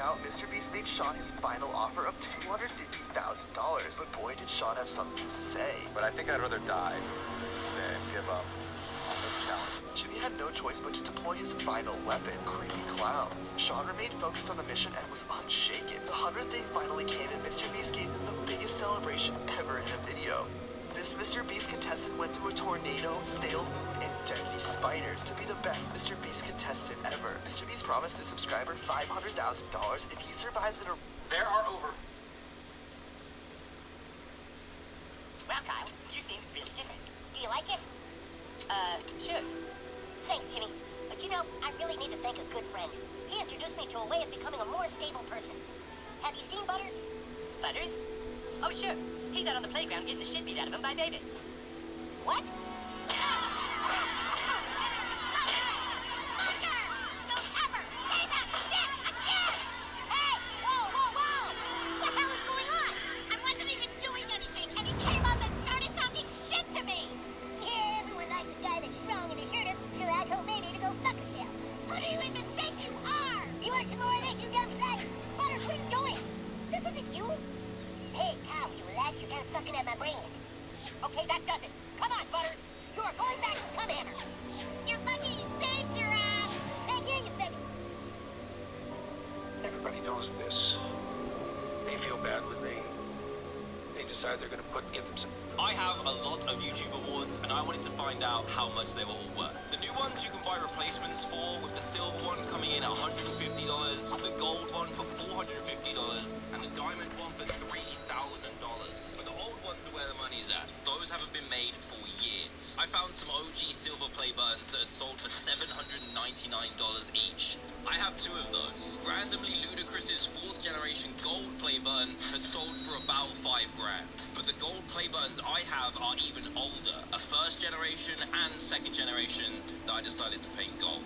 out, Mr. Beast made Sean his final offer of $250,000, but boy did Sean have something to say. But I think I'd rather die than give up on this challenge. Jimmy had no choice but to deploy his final weapon, creepy clowns. Sean remained focused on the mission and was unshaken. The 100th day finally came and Mr. Beast gave them the biggest celebration ever in a video. This Mr. Beast contestant went through a tornado, stale moon, and deadly spiders to be the best Mr. Beast contestant ever. Mr. Beast promised the subscriber $500,000 if he survives in a... There are over... Well, Kyle, you seem really different. Do you like it? Sure. Thanks, Jimmy. But you know, I really need to thank a good friend. He introduced me to a way of becoming a more stable person. Have you seen Butters? Butters? Oh, sure. He's out on the playground getting the shit beat out of him by Baby. What? Okay, that does it. Come on, Butters. You are going back to Cumhammer. You're lucky you saved your ass. Thank you, you fed... Everybody knows this. They feel bad when they decide they're gonna get themselves. I have a lot of YouTube awards, and I wanted to find out how much they were all worth. The new ones you can buy replacements for, with the silver one coming in at $150, the gold one for $450, and the diamond one for $3,000. But the old ones are where the money's at. Those haven't been made for years. I found some OG silver play buttons that had sold for $799 each. I have two of those. Randomly Ludacris's 4th generation gold play button had sold for about $5 grand. But the gold play buttons I have are even older, a 1st generation and 2nd generation that I decided to paint gold.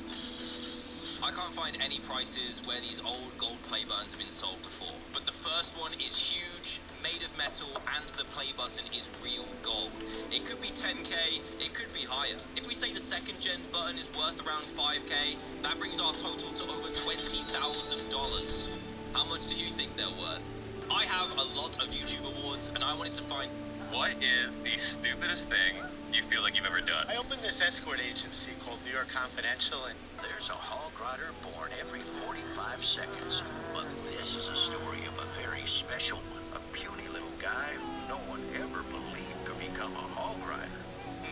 I can't find any prices where these old gold play buttons have been sold before, but the first one is huge, made of metal, and the play button is real gold. It could be 10k, it could be higher. If we say the 2nd gen button is worth around 5k, that brings our total to over $20,000. How much do you think they're worth? I have a lot of YouTube awards, and I wanted to find... What is the stupidest thing you feel like you've ever done? I opened this escort agency called New York Confidential, and there's a hog rider born every 45 seconds. But this is a story of a very special one. A puny little guy who no one ever believed could become a hog rider.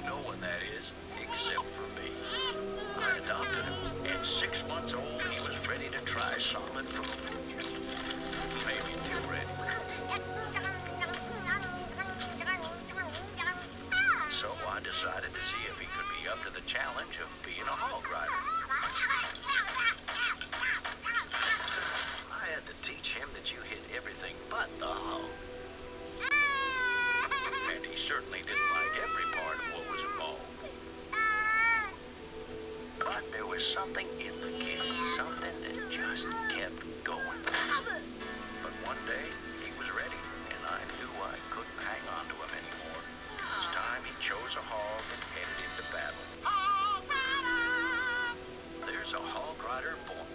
No one, that is, except for me. I adopted him. At 6 months old, he was ready to try solid food. Maybe too ready. So I decided to see if he could be up to the challenge of being a hog rider. I had to teach him that you hit everything but the hog. And he certainly didn't like every part of what was involved. But there was something in the kid, something that just kept going. But one day, he was ready, and I knew I couldn't hang on to him anymore. This time, he chose a hog and headed into battle. There's a hog rider born.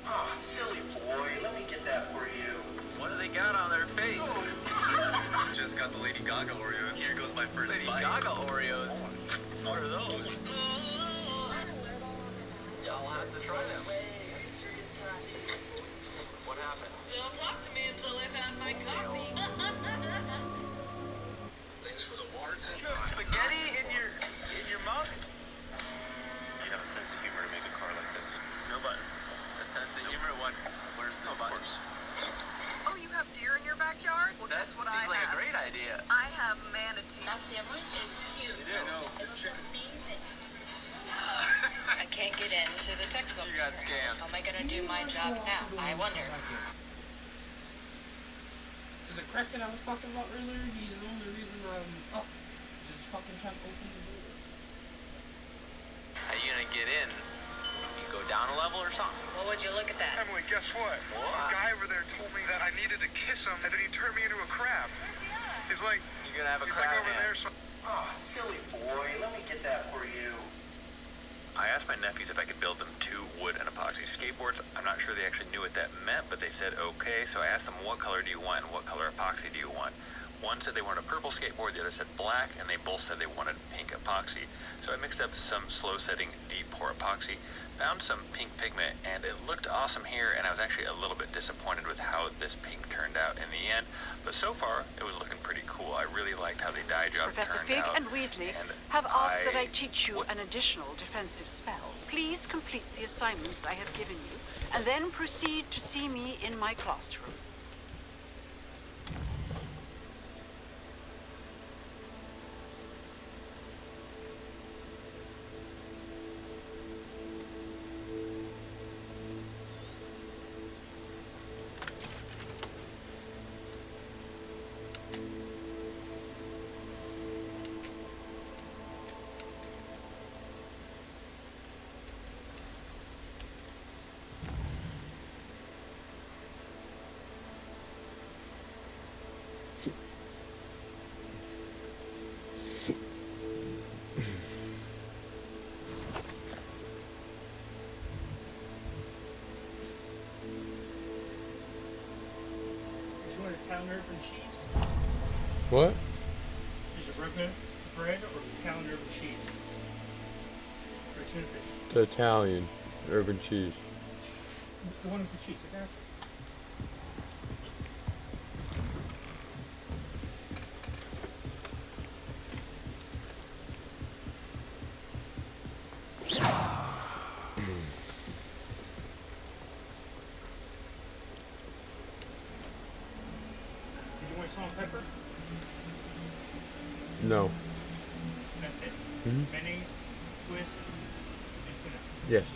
Oh, silly boy. Let me get that for you. What do they got on their face? Just got the Lady Gaga Oreos. Here goes my first Lady bite. Gaga Oreos? What are those? Y'all have to try them. What happened? Don't talk to me until I've had my coffee. Thanks for the water. You have spaghetti in your mug? You have a sense of humor to make a car like this. No button. A sense of humor? What? Where's the buttons? Oh, you have deer in your backyard? Well, That what I seems like have. a great idea. I have manatee. That sandwich is huge. It's amazing. I can't get into the technical. You got scammed. How am I gonna do my job now? I wonder. There's a crackhead I was talking about earlier. He's the only reason I'm up. Just fucking trying to open the door. How you gonna get in? You go down a level or something? Well, would you look at that? Emily, guess what? Some guy over there told me that I needed to kiss him, and then he turned me into a crab. He's like, You're gonna have a he's crab like over hand. there. So Oh, silly boy. Let me get that for you. I asked my nephews if I could build them 2 wood and epoxy skateboards. I'm not sure they actually knew what that meant, but they said okay, so I asked them what color do you want and what color epoxy do you want. One said they wanted a purple skateboard, the other said black, and they both said they wanted pink epoxy. So I mixed up some slow-setting deep pour epoxy, found some pink pigment, and it looked awesome here, and I was actually a little bit disappointed with how this pink turned out in the end. But so far, it was looking pretty cool. I really liked how the dye job Professor turned Fig out. and Weasley and have asked that I teach you an additional defensive spell. Please complete the assignments I have given you, and then proceed to see me in my classroom. Town herb and cheese? What? Is it regular bread or town herb and cheese? Or tuna fish? The Italian urban cheese. The one with the cheese, I got you. Salt and pepper? No. That's it? Mm-hmm. Mayonnaise, Swiss, and tuna? Yes.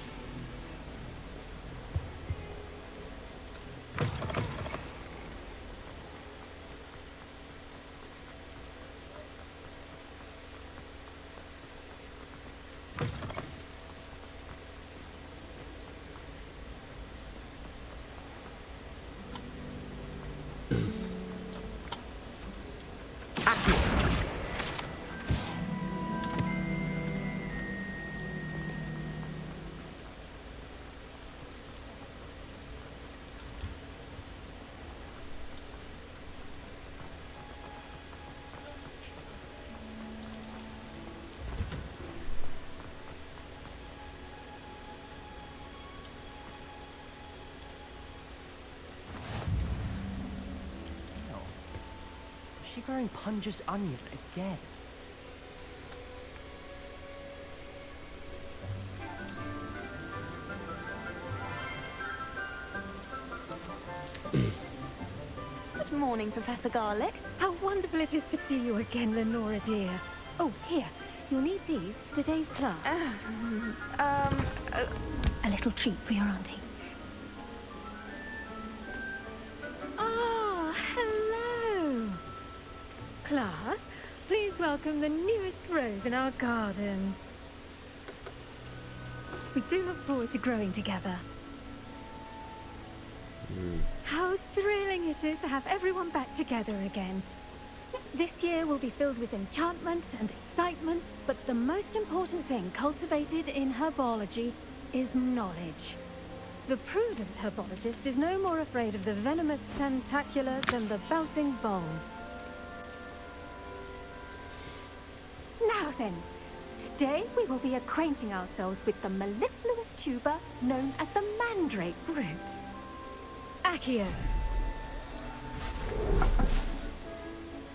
Is she growing Punja's onion again? Good morning, Professor Garlick. How wonderful it is to see you again, Lenora dear. Oh, here. You'll need these for today's class. A little treat for your auntie. Ah, hello. Class, please welcome the newest rose in our garden. We do look forward to growing together. How thrilling it is to have everyone back together again. This year will be filled with enchantment and excitement, but the most important thing cultivated in herbology is knowledge. The prudent herbologist is no more afraid of the venomous tentacula than the bouncing bowl. Now then, today we will be acquainting ourselves with the mellifluous tuber known as the mandrake root. Accio.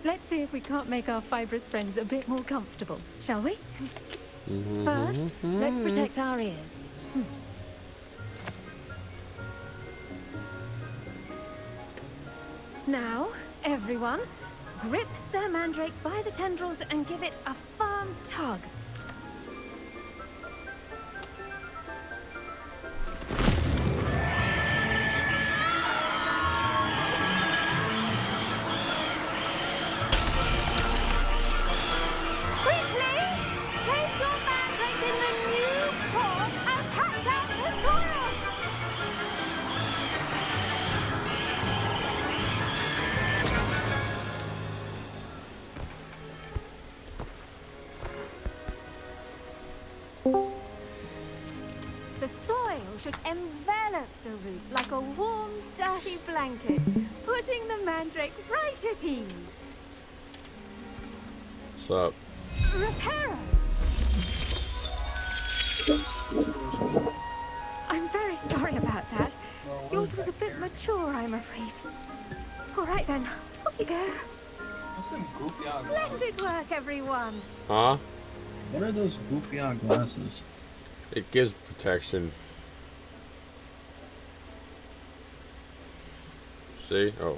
Let's see if we can't make our fibrous friends a bit more comfortable, shall we? First, let's protect our ears. Now, everyone, grip their mandrake by the tendrils and give it a firm tug. like a warm, dirty blanket, putting the mandrake right at ease. What's up? Reparo! I'm very sorry about that. Yours was a bit mature, I'm afraid. All right then, off you go. That's some goofy ass Splendid work, everyone. Huh? What are those goofy ass glasses? It gives protection. See? Oh.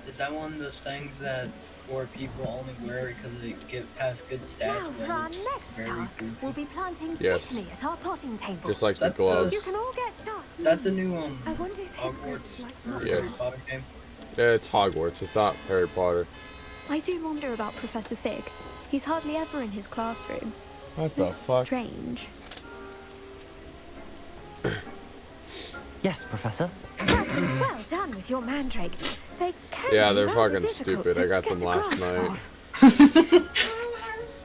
Is that one of those things that where people only wear it because they get past good stats? Now for our next task, we'll be planting Yes. Dittany at our potting tables. Just like the gloves. You can all get started. Is that the new I wonder if Hogwarts or Yeah. Harry Potter game? Yeah, it's Hogwarts. It's not Harry Potter. I do wonder about Professor Fig. He's hardly ever in his classroom. What the fuck? Strange. Yes, Professor. Well done with your mandrake. They can Yeah, be they're rather fucking difficult stupid. to I got get them a last grasp night. of.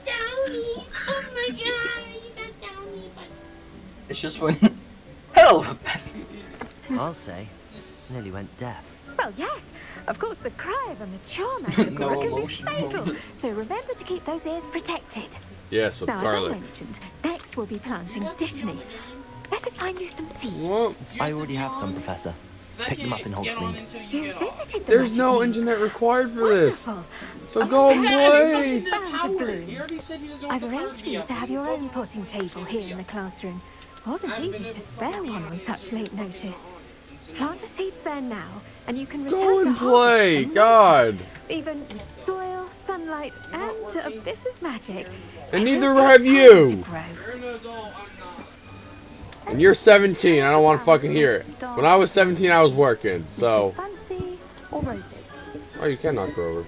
Downy! Oh my god, you got Downy, but It's just when. Hello! I'll say, nearly went deaf. Well, yes. Of course, the cry of a mature mandragora No can be emotion. fatal. So remember to keep those ears protected. Yes, with Now, garlic. as I mentioned, next we'll be planting Dittany. Let us find you some seeds. What? I already have some, Professor. Pick them up in Hogsmeade. You visited the There's magic no mead. internet required for this. Wonderful. So go and play. Bound to bloom. He already said he doesn't I've want the arranged for you to have your own potting table here in the classroom. Wasn't easy to spare one on such late notice. Plant the seeds there now, and you can return Go to and harvest play. them later. God. Even with soil, sunlight, and a bit of magic. And it neither will take have time you. to grow. You're an adult, I'm not. And you're 17. I don't want to fucking hear it. When I was 17, I was working. So. Fancy or roses? Oh, you can knock her over.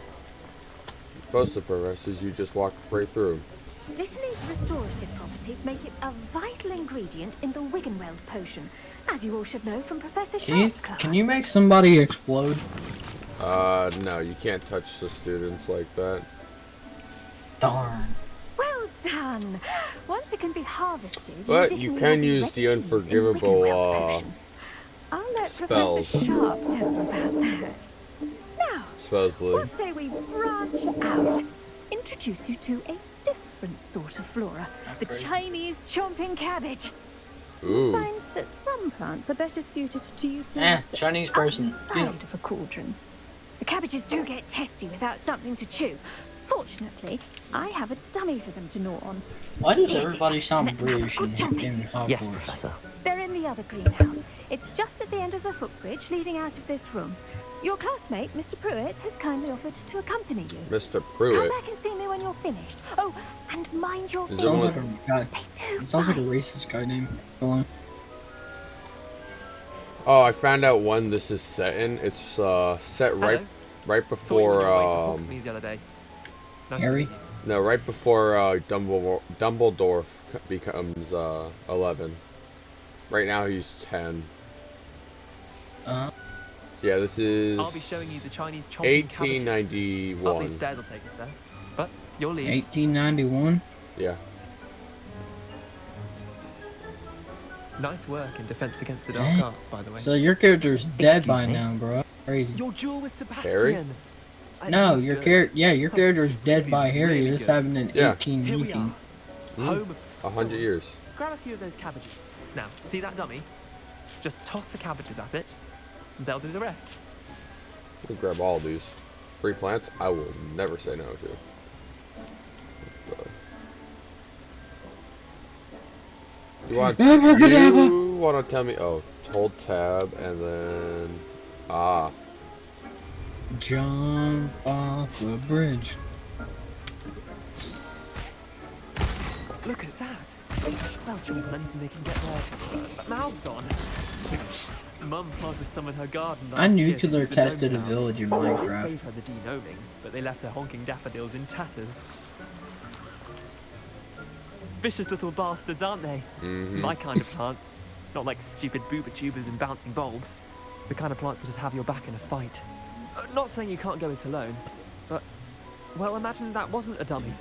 Most of the progresses, you just walk right through. Dittany's restorative properties make it a vital ingredient in the Wiggenweld potion, as you all should know from Professor Sharp's class. Can you make somebody explode? No, you can't touch the students like that. Darn. Well done! Once it can be harvested, But your you Dittany can will be use ready the to use in unforgivable, Wiggenweld potion. I'll let spells. Professor Sharp tell you about that. Now, Supposedly. what say we branch out? Introduce you to a different sort of flora, the Chinese chomping cabbage. You'll Ooh. find that some plants are better suited to uses Chinese person. outside of a cauldron. The cabbages do get testy without something to chew. Fortunately, I have a dummy for them to gnaw on. Why does everybody sound British in Hogwarts? Yes, Professor. They're in the other greenhouse. It's just at the end of the footbridge leading out of this room. Your classmate, Mr. Pruitt, has kindly offered to accompany you. Mr. Come Pruitt. back and see me when you're finished. Oh, and mind your Is It sounds like fingers. a guy. It sounds like a racist guy name. Go on. Oh, I found out when this is set in. It's set right Saw you before on your way to Hogsmeade the other day. Nice to Harry? meet you. no, right before Dumbledore becomes 11. Right now he's 10. Uh-huh. So yeah, this is I'll be showing you the Chinese chomping cabbages. 1891. Up these stairs will take us there. But you'll leave. 1891? Yeah. Nice work in Defense Against the Dark Arts, by the way. So your character's dead Excuse by me? now, bro. Crazy. Your duel with Sebastian. Harry? No, your your character's dead by Harry. really This good. happened in Yeah. 1818. Home of 100 years. Grab a few of those cabbages. Now, see that dummy? Just toss the cabbages at it, and they'll do the rest. We'll grab all these. Free plants, I will never say no to. You want to tell me? Oh, hold tab and then Jump off a bridge. Look at that. They'll jump on anything they can get their mouths on. Mum planted some in her garden last I year to nuclear keep the tested a gnomes out. village in They did Minecraft. save her the de-gnoming, but they left her honking daffodils in tatters. Vicious little bastards, aren't they? Mhm. My kind of plants. Not like stupid booba tubers and bouncing bulbs. The kind of plants that just have your back in a fight. Not saying you can't go it alone, but, well, imagine that wasn't a dummy.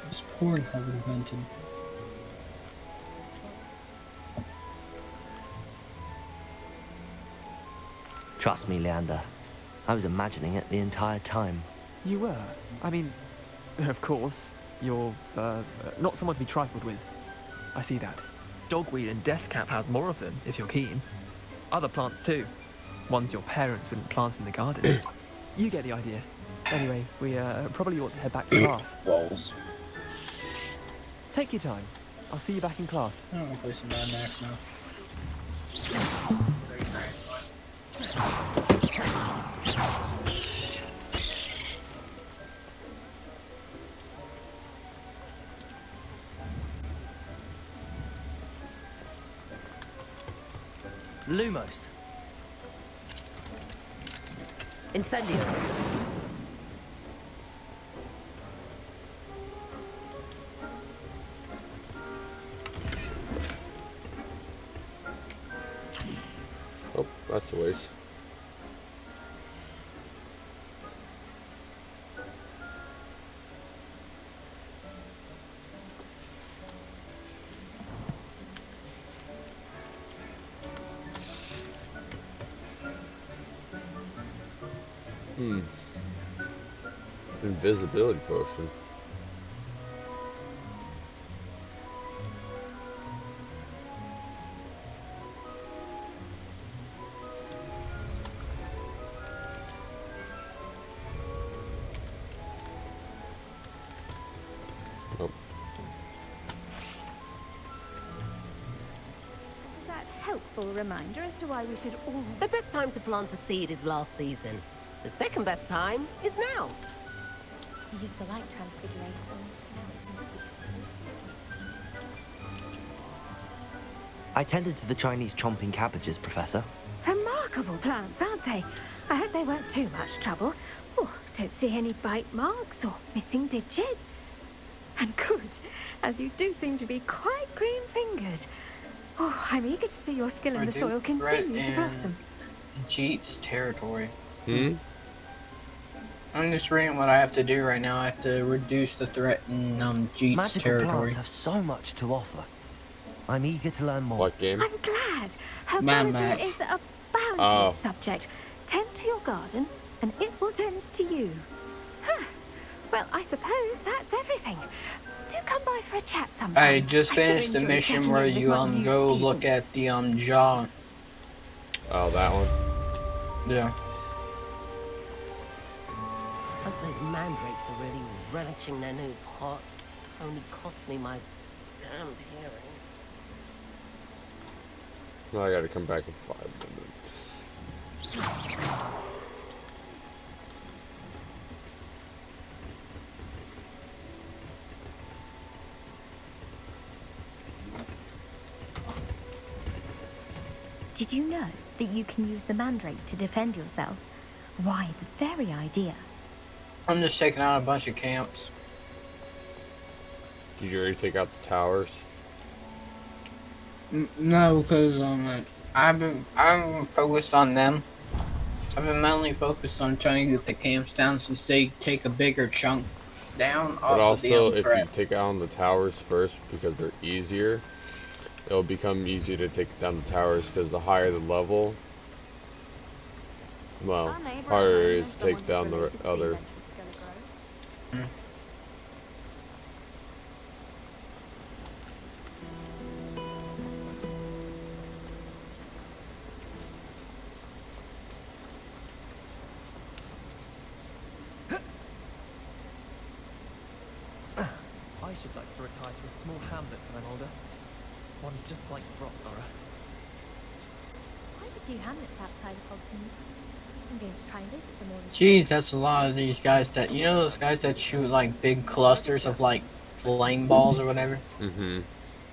This poor inhabitant. Trust me, Leander. I was imagining it the entire time. You were? I mean, of course, you're, not someone to be trifled with. I see that. Dogweed and deathcap has more of them, if you're keen. Other plants too. Ones your parents wouldn't plant in the garden. You get the idea. Anyway, we probably ought to head back to class. Balls. Take your time. I'll see you back in class. I don't want to play some Mad Max now. Lumos. Incendio. Oh, that's a waste. Invisibility potion. Oh. That helpful reminder as to why we should all... The best time to plant a seed is last season. The second best time is now. Use the light transfiguration. I tended to the Chinese chomping cabbages, Professor. Remarkable plants, aren't they? I hope they weren't too much trouble. Oh, don't see any bite marks or missing digits. And good, as you do seem to be quite green-fingered. Oh, I'm eager to see your skill in the soil continue to blossom. Jeet's territory. Hmm? I'm just reading what I have to do right now. I have to reduce the threat in Jeet's Magical territory. plants have so much to offer. I'm eager to learn more. What game? I'm glad. Mad Herbology Max. is a bounty subject. Tend to your garden, and it will tend to you. Huh. Well, I suppose that's everything. Do come by for a chat sometime. I just so finished the enjoy mission checking where in with you my new go look students. at the jaw. Oh, that one. Yeah. Hope those mandrakes are really relishing their new pots. Only cost me my damned hearing. Well, I gotta come back in 5 minutes. Did you know that you can use the mandrake to defend yourself? Why, the very idea. I'm just taking out a bunch of camps. Did you already take out the towers? No, because I'm focused on them. I've been mainly focused on trying to get the camps down since they take a bigger chunk down. But off also, of the if you take out the towers first because they're easier, it'll become easier to take down the towers because the higher the level, well, harder it is to take down the other. I should like to retire to a small hamlet when I'm older. One just like Brockborough. Quite a few hamlets outside of Hogsmeade. I'm going to try and visit them all. Jeez, that's a lot of these guys that, you know those guys that shoot like big clusters of like flame balls or whatever? Mm-hmm.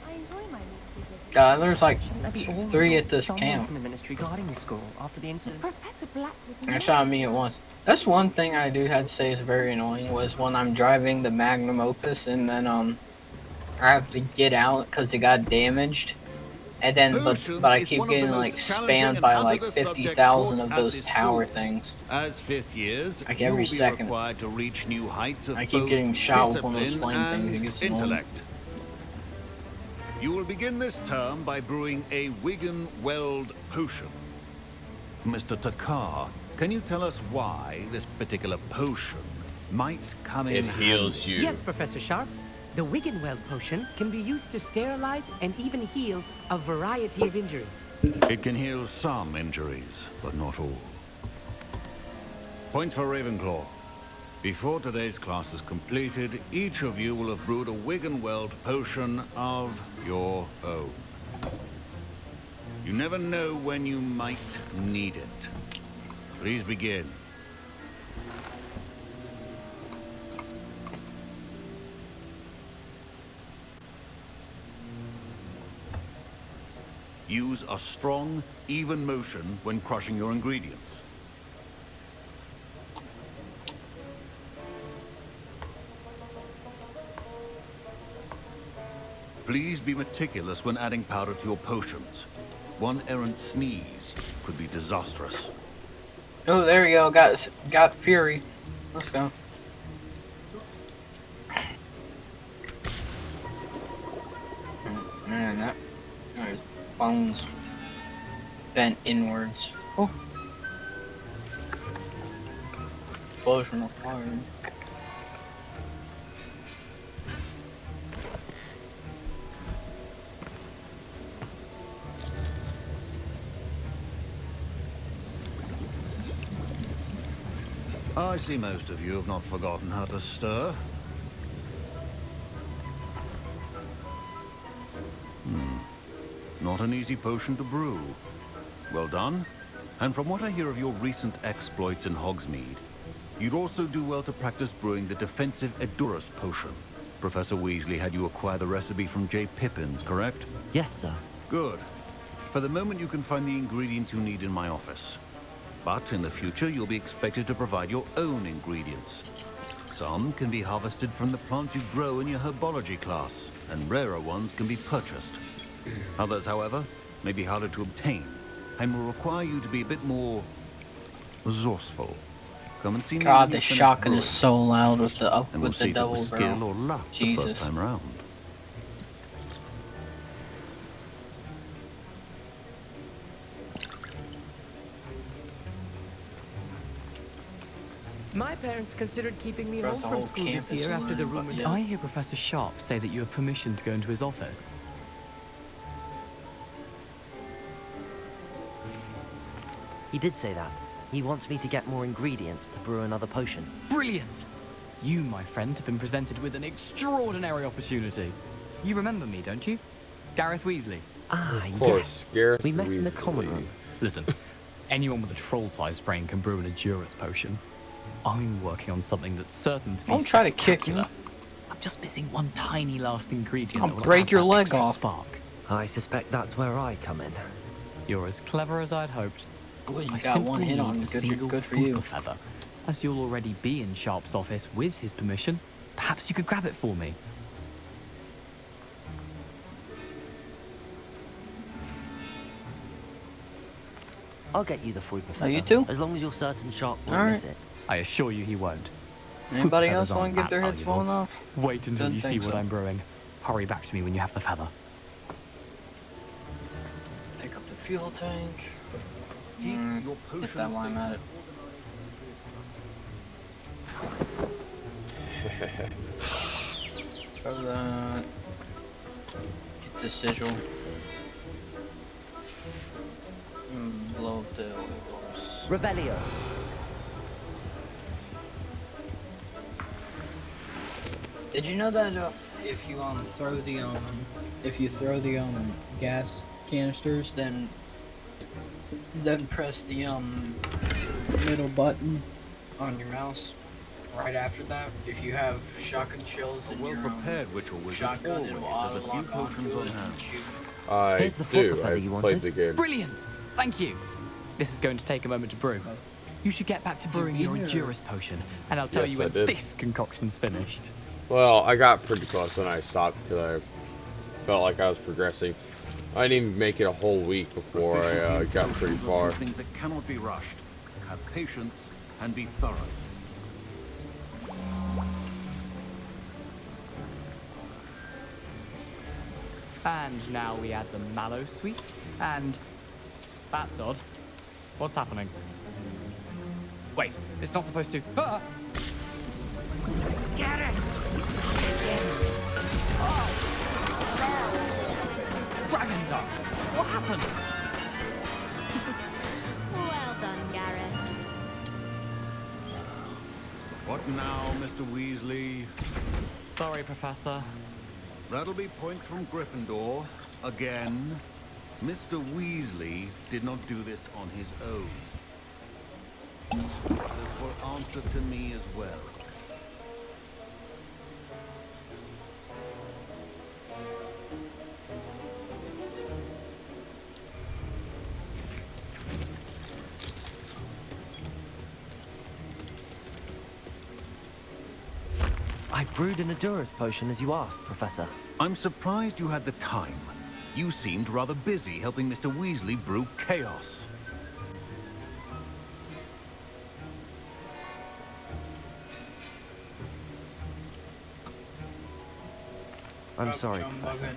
I enjoy my weekly visits. God, there's like Shouldn't there be all 3 sorts at this of someone camp. from the ministry guarding the school after the incident? Professor Blackwood. They shot me at once. That's one thing I do have to say is very annoying was when I'm driving the Magnum Opus and then I have to get out because it got damaged, and then but I keep getting like spammed by like 50,000 of those tower things. As 5th years, Like every you'll be second. required to reach new heights of I keep both getting shot with one of those discipline flame things. It and gets annoying. intellect. You will begin this term by brewing a Wigan Weld potion. Mr. Takar, can you tell us why this particular potion might come in handy? Yes, Professor Sharp. The Wiggenweld potion can be used to sterilize and even heal a variety of injuries. It can heal some injuries, but not all. Points for Ravenclaw. Before today's class is completed, each of you will have brewed a Wiggenweld potion of your own. You never know when you might need it. Please begin. Use a strong, even motion when crushing your ingredients. Please be meticulous when adding powder to your potions. One errant sneeze could be disastrous. Oh, there we go. Got Fury. Let's go. Man, that there's bones bent inwards. Oh. Explosion required. I see most of you have not forgotten how to stir. Not an easy potion to brew. Well done. And from what I hear of your recent exploits in Hogsmeade, you'd also do well to practice brewing the defensive Edurus potion. Professor Weasley had you acquire the recipe from J. Pippins, correct? Yes, sir. Good. For the moment, you can find the ingredients you need in my office. But in the future, you'll be expected to provide your own ingredients. Some can be harvested from the plants you grow in your herbology class, and rarer ones can be purchased. Others, however, may be harder to obtain, and will require you to be a bit more resourceful. Come and see me. God, the shotgun is so loud with the and we'll see if it was skill or luck the first time round. My parents considered keeping me home from school this year after the rumors. Did I hear Professor Sharp say that you have permission to go into his office? He did say that. He wants me to get more ingredients to brew another potion. Brilliant! You, my friend, have been presented with an extraordinary opportunity. You remember me, don't you? Gareth Weasley. Ah, Of course, Gareth We met in the Weasley. common room. Listen, anyone with a troll-sized brain can brew an Edurus potion. I'm working on something that's certain to be Don't try to kick me. spectacular. I'm just missing one tiny last ingredient. I'll that will break add your that leg extra off. Spark. I suspect that's where I come in. You're as clever as I'd hoped. Well, you I got simply one hit need on a you. single Good for you. Fupa feather. As you'll already be in Sharp's office with his permission, perhaps you could grab it for me. I'll get you the Fupa Oh, feather. you too? As long as you're certain Sharp won't All right. miss it. I assure you he won't. Anybody Fupa else feathers want to aren't get their that heads valuable. blown off? Wait until Didn't you see think what so. I'm brewing. Hurry back to me when you have the feather. Pick up the fuel tank. Keep your Get potions that while I'm at it. Throw that. Get the sigil. And blow up the oils. Revelio. Did you know that if you throw the gas canisters, then press the middle button on your mouse right after that, if you have shotgun shells in your Well-prepared witch or wizard shotgun, always it will has a few auto-lock potions onto on it hand. and shoot. I Here's the do. Fupa feather you I've wanted. played the game. Brilliant! Thank you. This is going to take a moment to brew. You should get back to brewing your mean, or- Edurus potion, and I'll tell Yes, you I when did. this concoction's finished. Well, I got pretty close when I stopped because I felt like I was progressing. I didn't even make it a whole week before I got pretty Potions are far. two things that cannot be rushed. Have patience and be thorough. And now we add the mallow sweet, and that's odd. What's happening? Wait, it's not supposed to. Ah! Get it! Dragon Star! What happened? Well done, Gareth. What now, Mr. Weasley? Sorry, Professor. That'll be points from Gryffindor. Again. Mr. Weasley did not do this on his own. This will answer to me as well. I brewed an Adura's potion as you asked, Professor. I'm surprised you had the time. You seemed rather busy helping Mr. Weasley brew chaos. I'm sorry, Professor.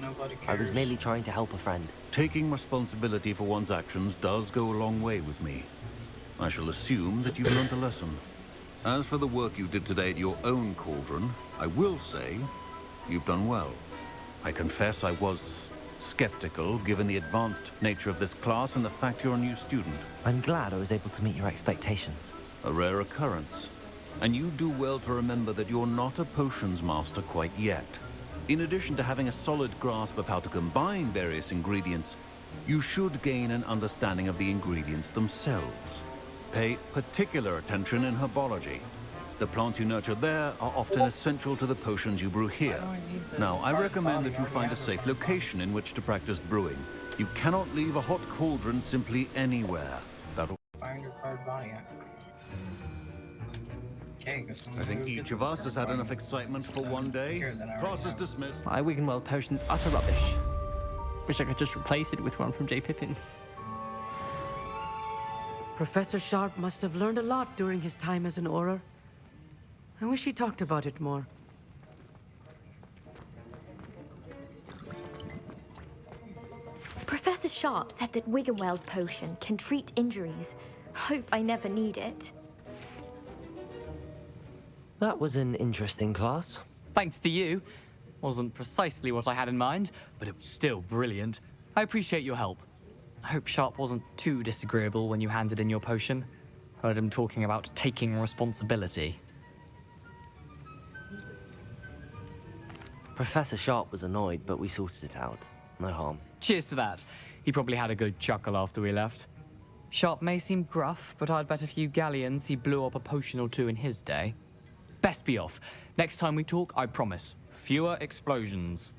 I was merely trying to help a friend. Taking responsibility for one's actions does go a long way with me. I shall assume that you've learned a lesson. As for the work you did today at your own cauldron, I will say you've done well. I confess I was skeptical, given the advanced nature of this class and the fact you're a new student. I'm glad I was able to meet your expectations. A rare occurrence. And you do well to remember that you're not a potions master quite yet. In addition to having a solid grasp of how to combine various ingredients, you should gain an understanding of the ingredients themselves. Pay particular attention in herbology. The plants you nurture there are often essential to the potions you brew here. Now, I recommend that you find a safe location in which to practice brewing. You cannot leave a hot cauldron simply anywhere. That'll... Find your card body. Okay, I think each of us has had enough excitement for one day. Class is dismissed. My Wiggenweld potion's utter rubbish. Wish I could just replace it with one from J. Pippin's. Professor Sharp must have learned a lot during his time as an Auror. I wish he talked about it more. Professor Sharp said that Wiggenweld potion can treat injuries. Hope I never need it. That was an interesting class. Thanks to you. Wasn't precisely what I had in mind, but it was still brilliant. I appreciate your help. I hope Sharp wasn't too disagreeable when you handed in your potion. Heard him talking about taking responsibility. Professor Sharp was annoyed, but we sorted it out. No harm. Cheers to that. He probably had a good chuckle after we left. Sharp may seem gruff, but I'd bet a few galleons he blew up a potion or two in his day. Best be off. Next time we talk, I promise, fewer explosions.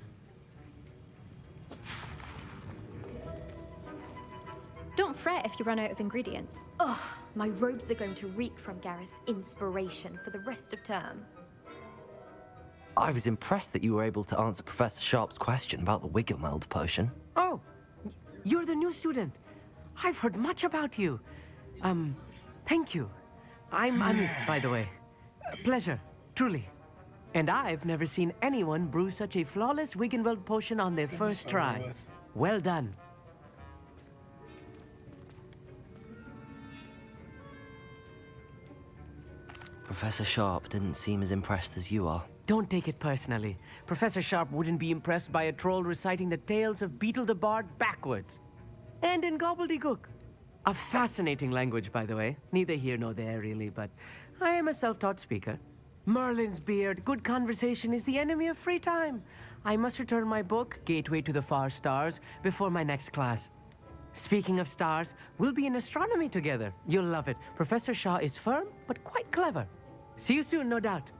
Don't fret if you run out of ingredients. Ugh, my robes are going to reek from Gareth's inspiration for the rest of term. I was impressed that you were able to answer Professor Sharp's question about the Wiggenweld potion. Oh, you're the new student. I've heard much about you. Thank you. I'm Amit, by the way. Pleasure, truly. And I've never seen anyone brew such a flawless Wiggenweld potion on their first try. Well done. Professor Sharp didn't seem as impressed as you are. Don't take it personally. Professor Sharp wouldn't be impressed by a troll reciting the tales of Beetle the Bard backwards. And in gobbledygook. A fascinating language, by the way. Neither here nor there, really, but I am a self-taught speaker. Merlin's beard, good conversation is the enemy of free time. I must return my book, Gateway to the Far Stars, before my next class. Speaking of stars, we'll be in astronomy together. You'll love it. Professor Shaw is firm, but quite clever. See you soon, no doubt.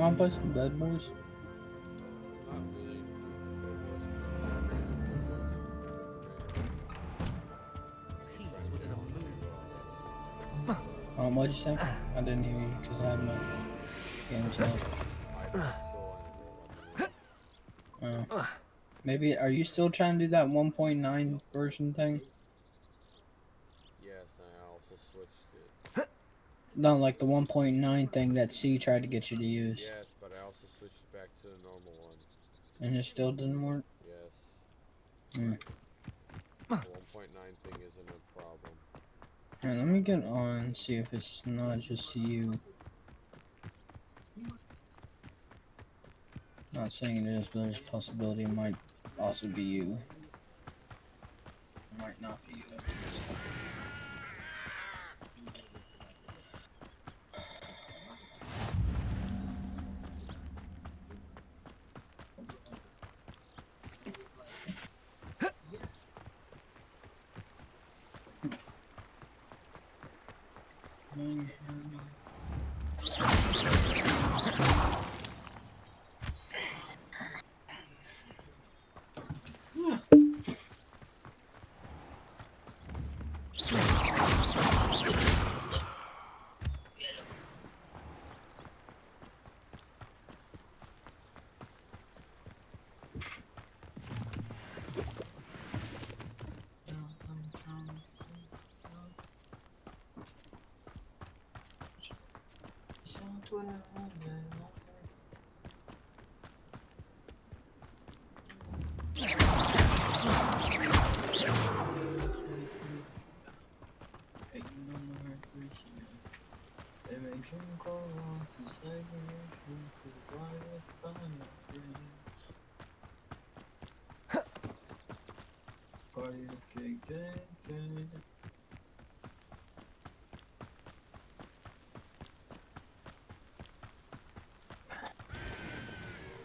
wanna play some Bed Boys? What'd you say? I didn't hear you because I have my games on. Maybe, are you still trying to do that 1.9 version thing? Yes, I also switched it. No, like the 1.9 thing that C tried to get you to use. Yes, but I also switched it back to the normal one. And it still didn't work? Yes. Mm. The 1.9 thing isn't a problem. Alright, let me get on and see if it's not just you. Not saying it is, but there's a possibility it might also be you. It might not be you.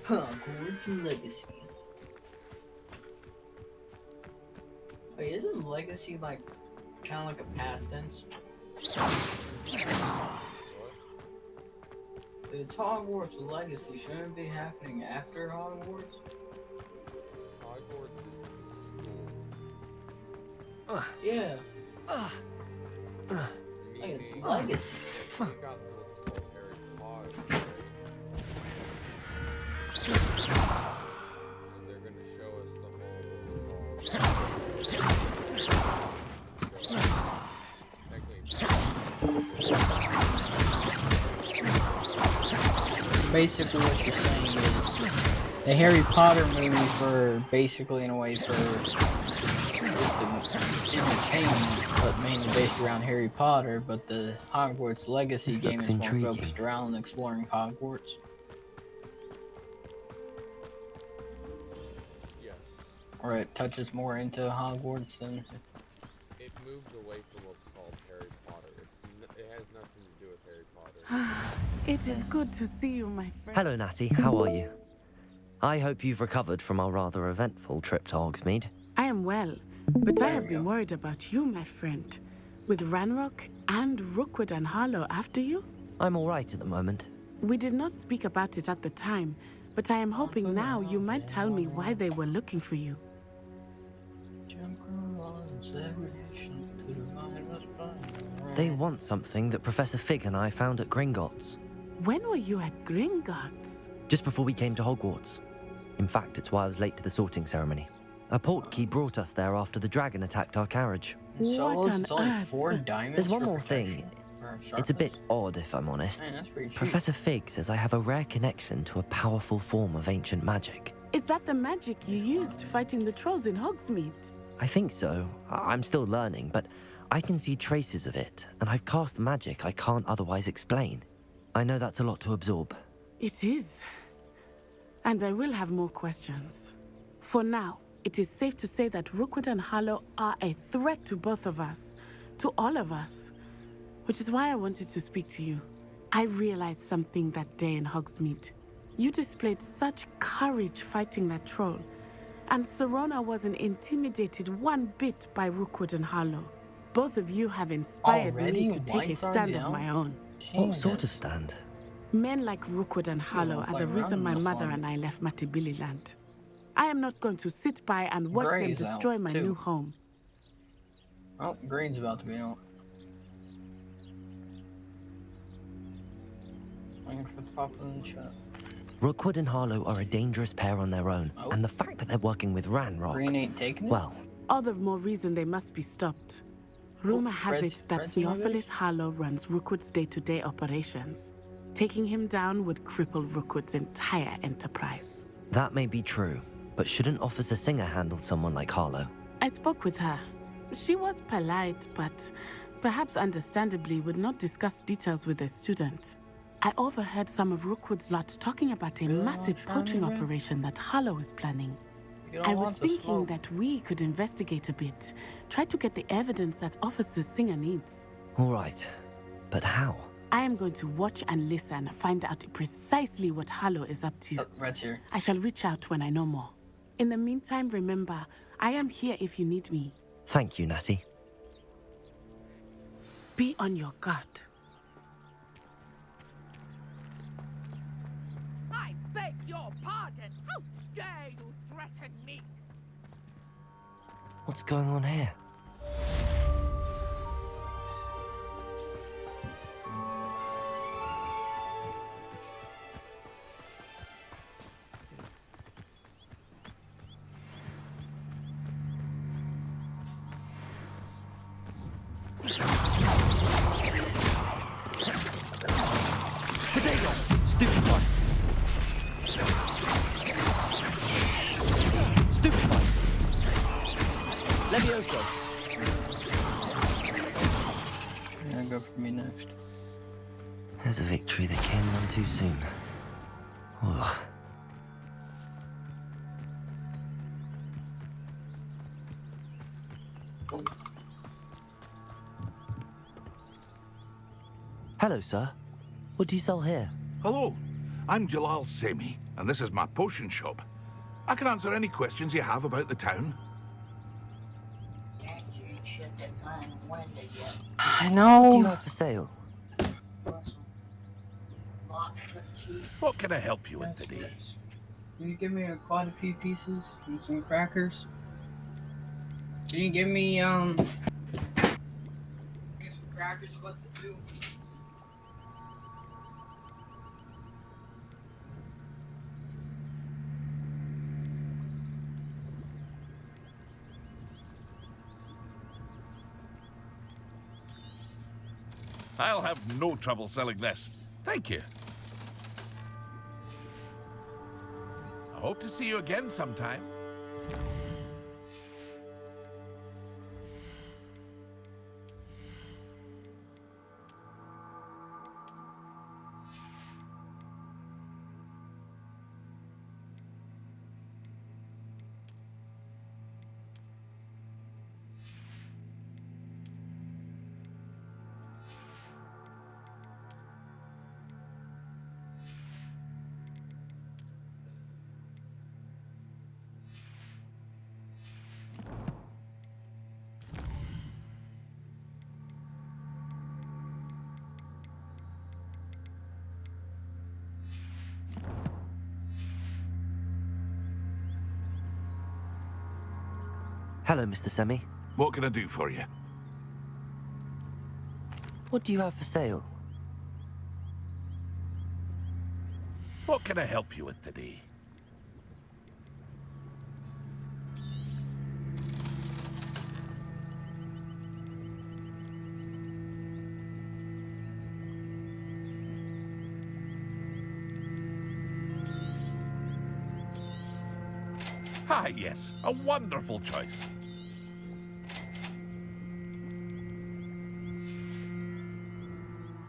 Hogwarts Legacy. Wait, isn't Legacy like kind of like a past tense? It's Hogwarts Legacy. Shouldn't it be happening after Hogwarts? Hogwarts is Yeah. Like it's Legacy. And they're gonna show us the whole Basically what you're saying is the Harry Potter movies were basically in a way for just entertainment, but mainly based around Harry Potter, but the Hogwarts Legacy This game looks is more intriguing. focused around exploring Hogwarts. Yes. Or it touches more into Hogwarts than... It moved away from what's called Harry Potter. It has nothing to do with Harry Potter. It is good to see you, my friend. Hello, Natty. How are you? I hope you've recovered from our rather eventful trip to Hogsmeade. I am well, but I have been worried about you, my friend. With Ranrock and Rookwood and Harlow after you? I'm all right at the moment. We did not speak about it at the time, but I am hoping now you might tell me why they were looking for you. They want something that Professor Fig and I found at Gringotts. When were you at Gringotts? Just before we came to Hogwarts. In fact, it's why I was late to the sorting ceremony. A portkey brought us there after the dragon attacked our carriage. What on earth? 4 diamonds. There's one for more thing. It's a bit odd, if I'm honest. Man, that's pretty cheap. Professor Fig says I have a rare connection to a powerful form of ancient magic. Is that the magic you used fighting the trolls in Hogsmeade? I think so. I'm still learning, but I can see traces of it, and I've cast magic I can't otherwise explain. I know that's a lot to absorb. It is. And I will have more questions. For now, it is safe to say that Rookwood and Harlow are a threat to both of us, to all of us. Which is why I wanted to speak to you. I realized something that day in Hogsmeade. You displayed such courage fighting that troll, and Serona wasn't intimidated one bit by Rookwood and Harlow. Both of you have inspired me to take a stand of my own. What sort of stand? Men like Rookwood and Harlow look are like the reason my running this mother one. and I left Matibililand. I am not going to sit by and watch them Gray's destroy out, my too. new home. Oh, Green's about to be out. Waiting for the pop in the chat. Rookwood and Harlow are a dangerous pair on their own, and the fact that they're working with Ranrock... Green ain't taking it? Well, All the more reason they must be stopped. Rumor has Red's- it that Red's in my Theophilus Harlow runs Rookwood's day-to-day operations. Taking him down would cripple Rookwood's entire enterprise. that may be true, but shouldn't Officer Singer handle someone like Harlow? I spoke with her. She was polite, but perhaps understandably would not discuss details with a student. I overheard some of Rookwood's lot talking about a massive poaching operation that Harlow is planning. I was thinking that we could investigate a bit, try to get the evidence that Officer Singer needs. All right, but how? I am going to watch and listen, find out precisely what Harlow is up to. Red's here. I shall reach out when I know more. In the meantime, remember, I am here if you need me. Thank you, Natty. Be on your guard. I beg your pardon. How dare you threaten me? What's going on here? Potato! Stupid one! Stupid one! Levioso. Yeah, go for me next. There's a victory that came none too soon. Ugh. Hello, sir. What do you sell here? Hello, I'm Jalal Semi, and this is my potion shop. I can answer any questions you have about the town. I know. What do you have for sale? What can I help you with today? Can you give me quite a few pieces and some crackers? Can you give me, some crackers, what to do? I'll have no trouble selling this. Thank you. I hope to see you again sometime. Hello, Mr. Semi. What can I do for you? What do you have for sale? What can I help you with today? Ah, yes, a wonderful choice.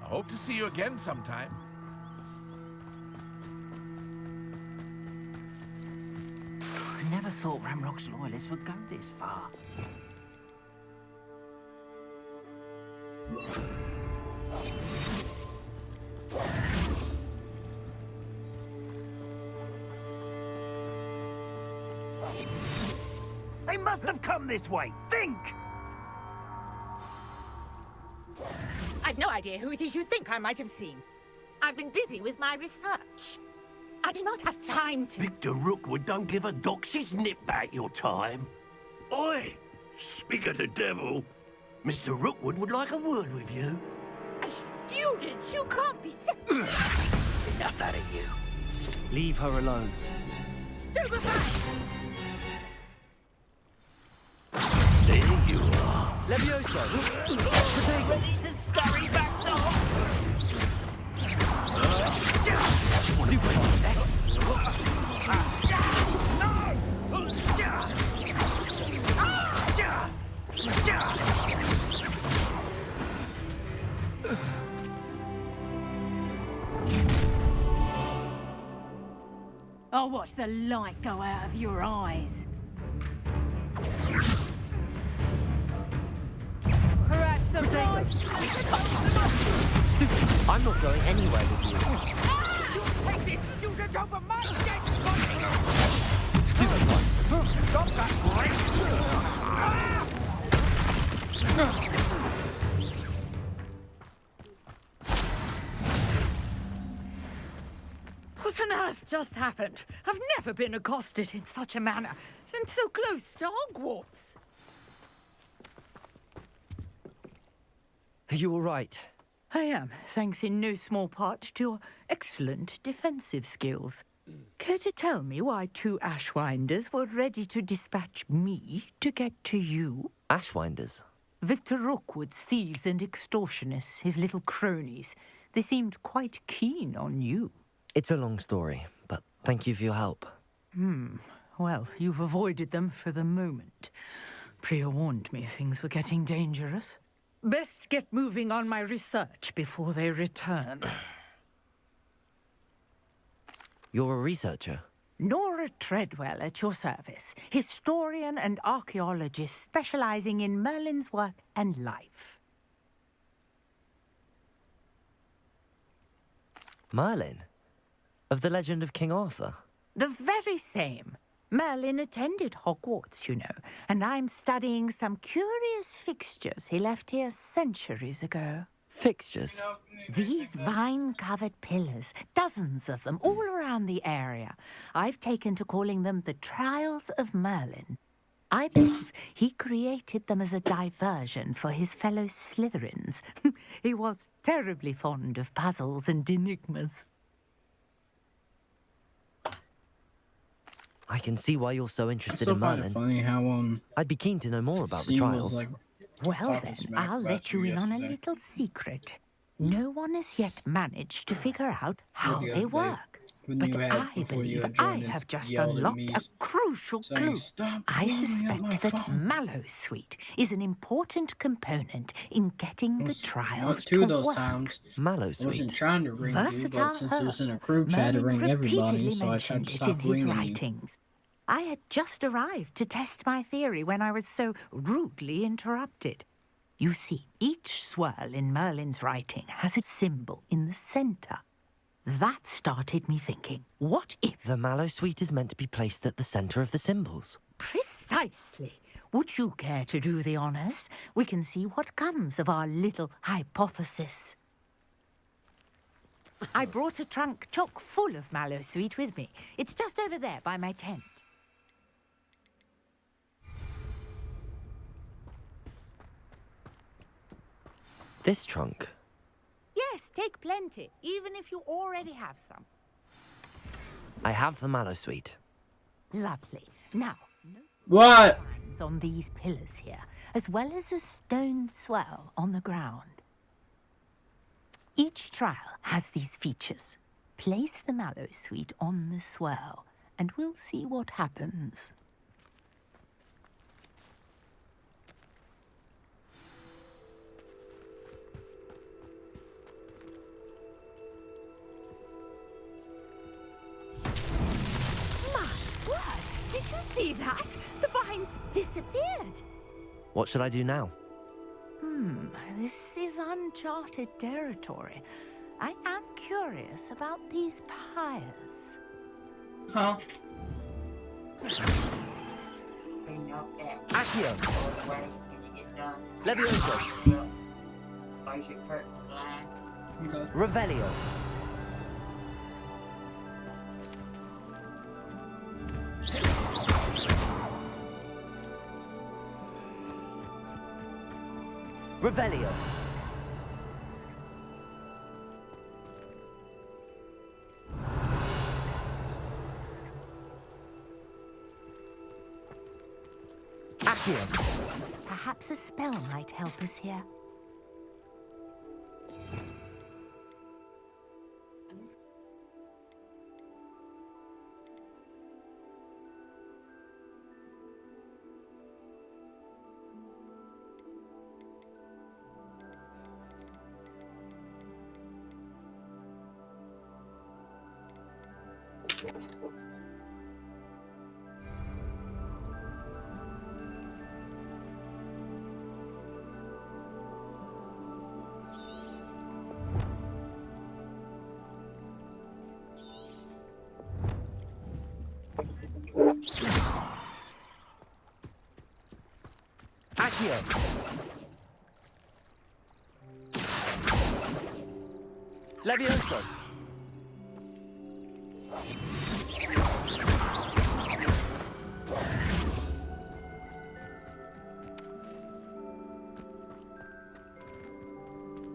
I hope to see you again sometime. I never thought Ramrock's loyalists would go this far. They must have come this way. Think! I've no idea who it is you think I might have seen. I've been busy with my research. I do not have time to... Victor Rookwood don't give a doxy's nip back your time. Oi! Speak of the devil. Mr. Rookwood would like a word with you. A student? You can't be Enough out of you. Leave her alone. Stupefy! There you are. Levioso! Ready to scurry back to I'll watch the light go out of your eyes. Perhaps some I'm not going anywhere with you. You take this student over my dead body! Stupid one. Stop that, boy! What on earth just happened? I've never been accosted in such a manner, and so close to Hogwarts. Are you all right? I am, thanks in no small part to your excellent defensive skills. Care to tell me why 2 Ashwinders were ready to dispatch me to get to you? Ashwinders? Victor Rookwood's thieves and extortionists, his little cronies. They seemed quite keen on you. It's a long story, but thank you for your help. Well, you've avoided them for the moment. Priya warned me things were getting dangerous. Best get moving on my research before they return. You're a researcher? Nora Treadwell at your service, historian and archaeologist specializing in Merlin's work and life. Merlin? Of the legend of King Arthur? The very same. Merlin attended Hogwarts, you know, and I'm studying some curious fixtures he left here centuries ago. Fixtures? These vine-covered pillars, dozens of them, all around the area. I've taken to calling them the Trials of Merlin. I believe he created them as a diversion for his fellow Slytherins. He was terribly fond of puzzles and enigmas. I can see why you're so interested in find Merlin. it funny how I'd be keen to know more about the she was, trials. like, Well talking then, smack I'll about let you in on a yesterday. little secret. No one has yet managed to figure out how the they other day, work. when But you had- I before you believe had I joined and have just yelled at unlocked me, a crucial saying, clue. "Stop I blowing up suspect my that phone." Mallowsweet is an important component in getting the trials Two to of those work. times, I Mallowsweet? wasn't trying to ring you, Versatile but since it was in a herb. group chat, I had to Merlin ring everybody, repeatedly so I tried mentioned to it stop in his ringing you. writings. I had just arrived to test my theory when I was so rudely interrupted. You see, each swirl in Merlin's writing has a symbol in the center. That started me thinking, what if... The Mallowsweet is meant to be placed at the center of the symbols. Precisely. Would you care to do the honors? We can see what comes of our little hypothesis. I brought a trunk chock full of Mallowsweet with me. It's just over there by my tent. This trunk? Yes, take plenty, even if you already have some. I have the Mallowsweet. Lovely. Now, What? lines on these pillars here, as well as a stone swell on the ground. Each trial has these features. Place the Mallowsweet on the swell, and we'll see what happens. My word! Did you see that? The vines disappeared. What should I do now? This is uncharted territory. I am curious about these pyres. Huh? Accio! Levioso! Okay. Revelio! Revelio. Accio. Perhaps a spell might help us here. Accio. Levioso.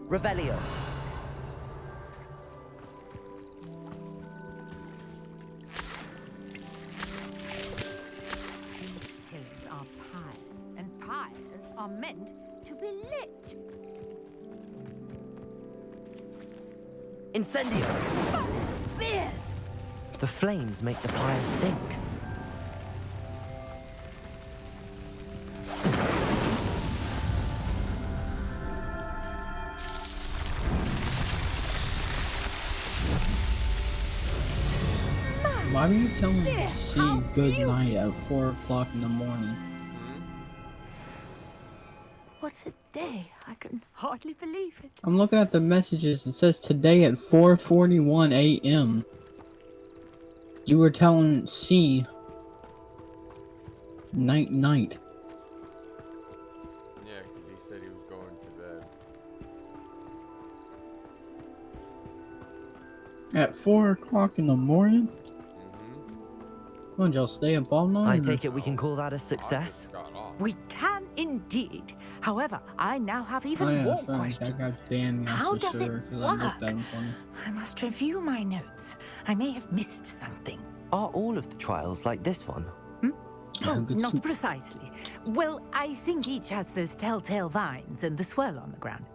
Revelio. Pillars are pyres, and pyres are meant to be lit. Incendio. Spears! The flames make the pyre sink. Why were you telling me to see good night at 4 o'clock in the morning? What a day. I can hardly believe it. I'm looking at the messages. It says today at 4:41 a.m. You were telling C night. Yeah, because he said he was going to bed. At 4 o'clock in the morning? Come on, y'all stay up all night? I take it we can call that a success? We can indeed. However, I now have even more questions. I got banned How for does it sure, 'cause I looked work? at them funny. I must review my notes. I may have missed something. Are all of the trials like this one? Oh, not precisely. Well, I think each has those telltale vines and the swirl on the ground.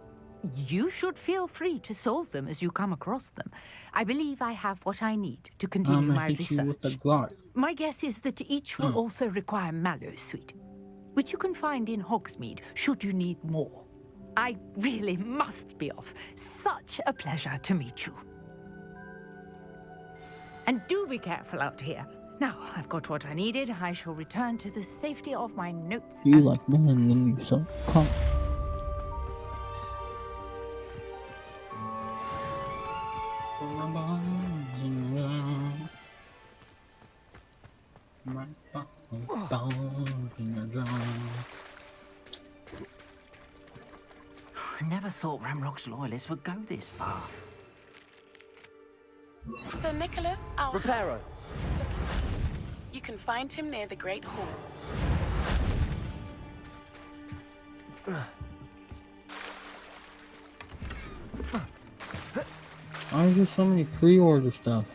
You should feel free to solve them as you come across them. I believe I have what I need to continue I'ma my hit research. you with the Glock. My guess is that each will also require mallow sweet, which you can find in Hogsmeade should you need more. I really must be off. Such a pleasure to meet you. And do be careful out here. Now, I've got what I needed. I shall return to the safety of my notes. You like man, then you so calm. I never thought Ramrock's loyalists would go this far. Sir Nicholas, our Reparo. You can find him near the Great Hall. Why is there so many pre-order stuff?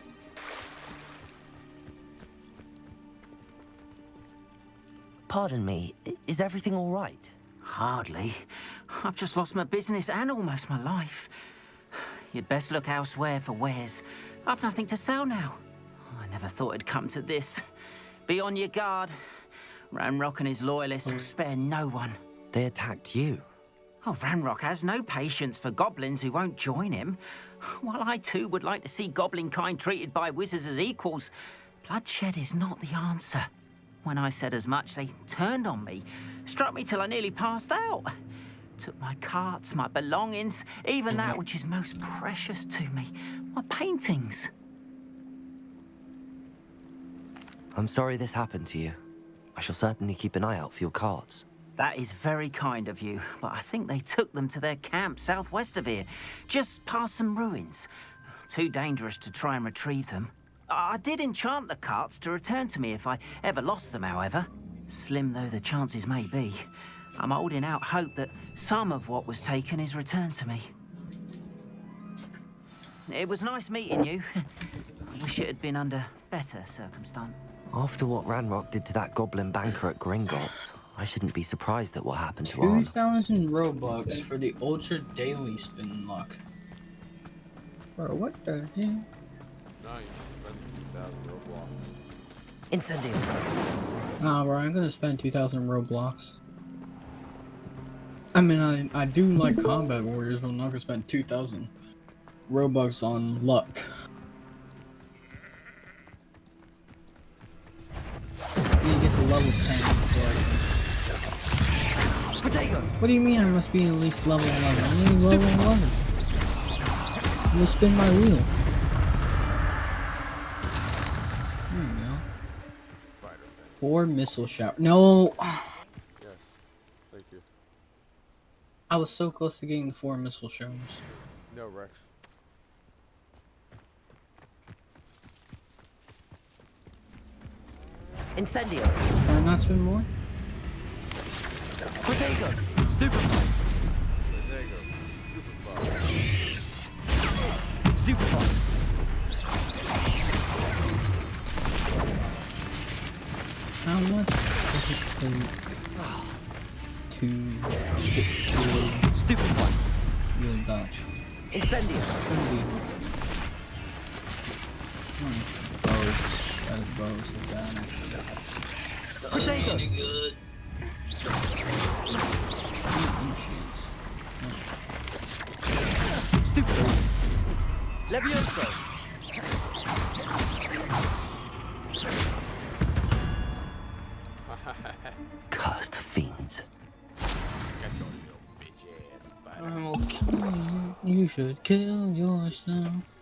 Pardon me, is everything all right? Hardly. I've just lost my business and almost my life. You'd best look elsewhere for wares. I've nothing to sell now. I never thought it'd come to this. Be on your guard. Ranrock and his loyalists will spare no one. They attacked you? Oh, Ranrock has no patience for goblins who won't join him. While I too would like to see goblin kind treated by wizards as equals, bloodshed is not the answer. When I said as much, they turned on me, struck me till I nearly passed out. Took my carts, my belongings, even that which is most precious to me, my paintings. I'm sorry this happened to you. I shall certainly keep an eye out for your carts. That is very kind of you, but I think they took them to their camp southwest of here, just past some ruins. Too dangerous to try and retrieve them. I did enchant the carts to return to me if I ever lost them, however. Slim though the chances may be, I'm holding out hope that some of what was taken is returned to me. It was nice meeting you. I wish it had been under better circumstance. After what Ranrock did to that goblin banker at Gringotts, I shouldn't be surprised at what happened to Arn. 2,000 Robux for the Ultra Daily Spin Luck. Bro, what the hell? Nice. Incendio. Nah, bro, I'm gonna spend 2,000 Roblox. I mean, I do like Combat Warriors, but I'm not gonna spend 2,000 Robux on luck. You get to level 10 before I can... Potato. What do you mean I must be at least level 11? I'm only level 11. I'm gonna spin my wheel. There you go. 4 missile shower. No! Yes. Thank you. I was so close to getting the 4 missile showers. No, Rex. Incendio. Can I not spin more? Potato. Stupefy. Stupefy. How much does it take to get Stupefy. Real dodge? Incendio. Bows. That bows are bad actually. Potato. Really good. Stupefy. Levioso. Cursed fiends. I'll kill you. You should kill yourself.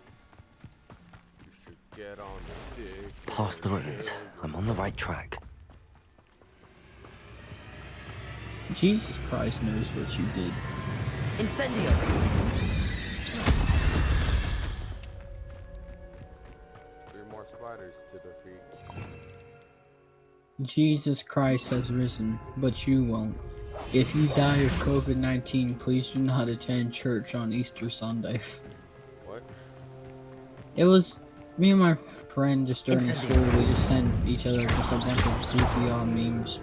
Get on the dick. Past the ruins. I'm on the right track. Jesus Christ knows what you did. Incendio. 3 more spiders to defeat. Jesus Christ has risen, but you won't. If you die of COVID-19, please do not attend church on Easter Sunday. What? It was me and my friend just during school, we just sent each other just a bunch of goofy memes.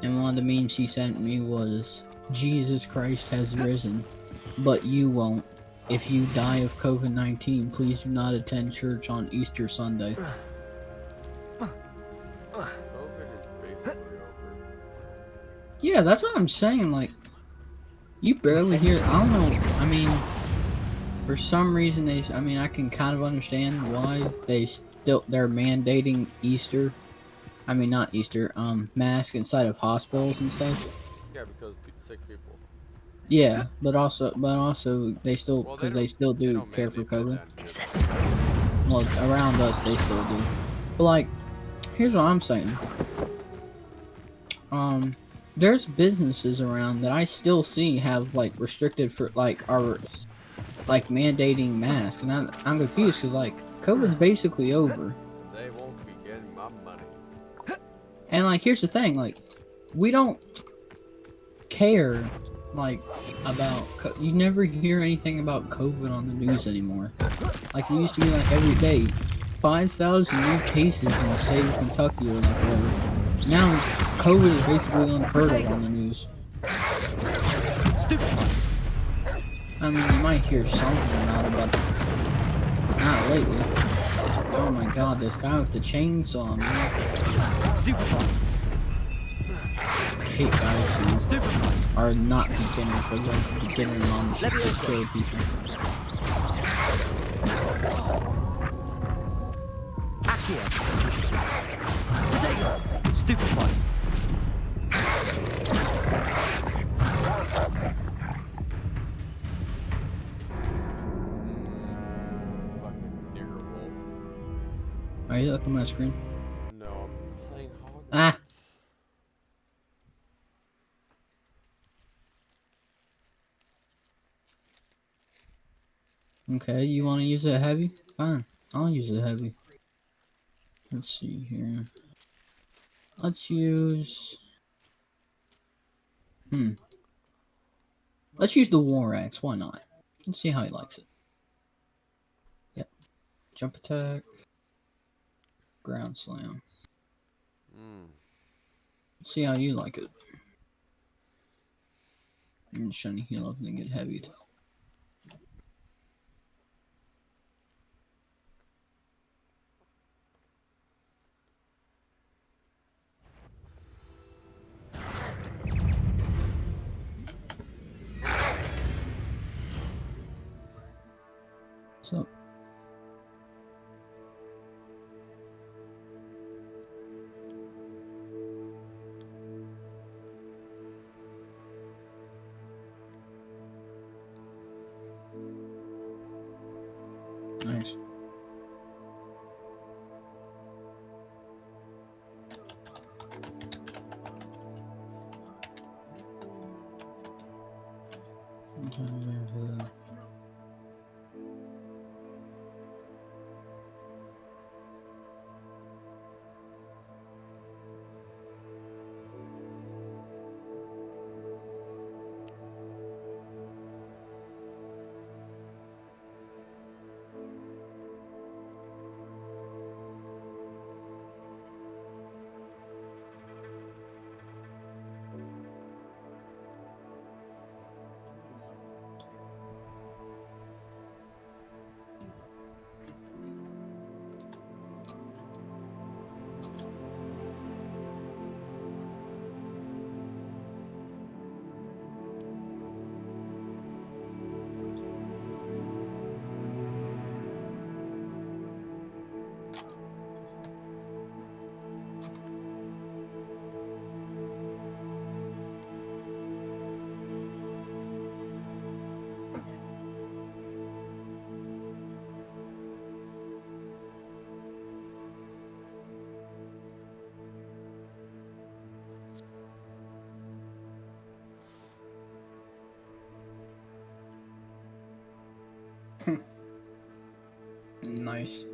And one of the memes he sent me was, Jesus Christ has risen, but you won't. If you die of COVID-19, please do not attend church on Easter Sunday. Yeah, that's what I'm saying, like, you barely hear, I don't know, I mean, for some reason I can kind of understand why they're mandating Easter, I mean not Easter, mask inside of hospitals and stuff. Yeah, because sick people. Yeah, but also they still, because they still do care for COVID. Well, around us they still do. But like, here's what I'm saying. There's businesses around that I still see have like restricted for like are like mandating masks, and I'm confused because like COVID's basically over. They won't be getting my money. And like here's the thing, like we don't care like about you never hear anything about COVID on the news anymore. Like it used to be like every day, 5,000 new cases in the state of Kentucky or like whatever. Now, COVID is basically unheard of on the news. I mean, you might hear something about it, but not lately. Oh my god, this guy with the chainsaw, man. I hate guys who are not beginners, but going to beginner moms just to kill people. Stupid one. Fucking nigger wolf. Are you looking at my screen? No, I'm playing Hogwarts. Ah! Okay, you want to use it heavy? Fine, I'll use it heavy. Let's see here. Let's use Let's use the War Axe. Why not? Let's see how he likes it. Yep. Jump attack. Ground slam. Let's see how you like it. And shiny heal up and get heavied. So. Nice. Nice.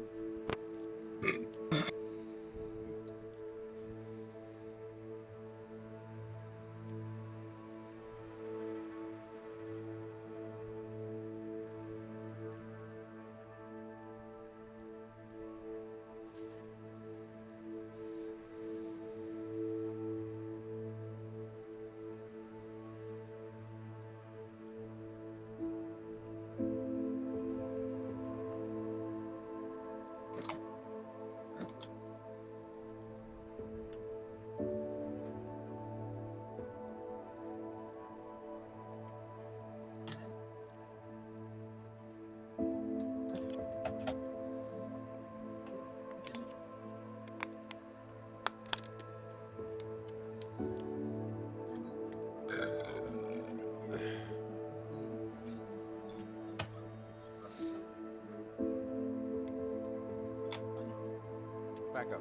Back up.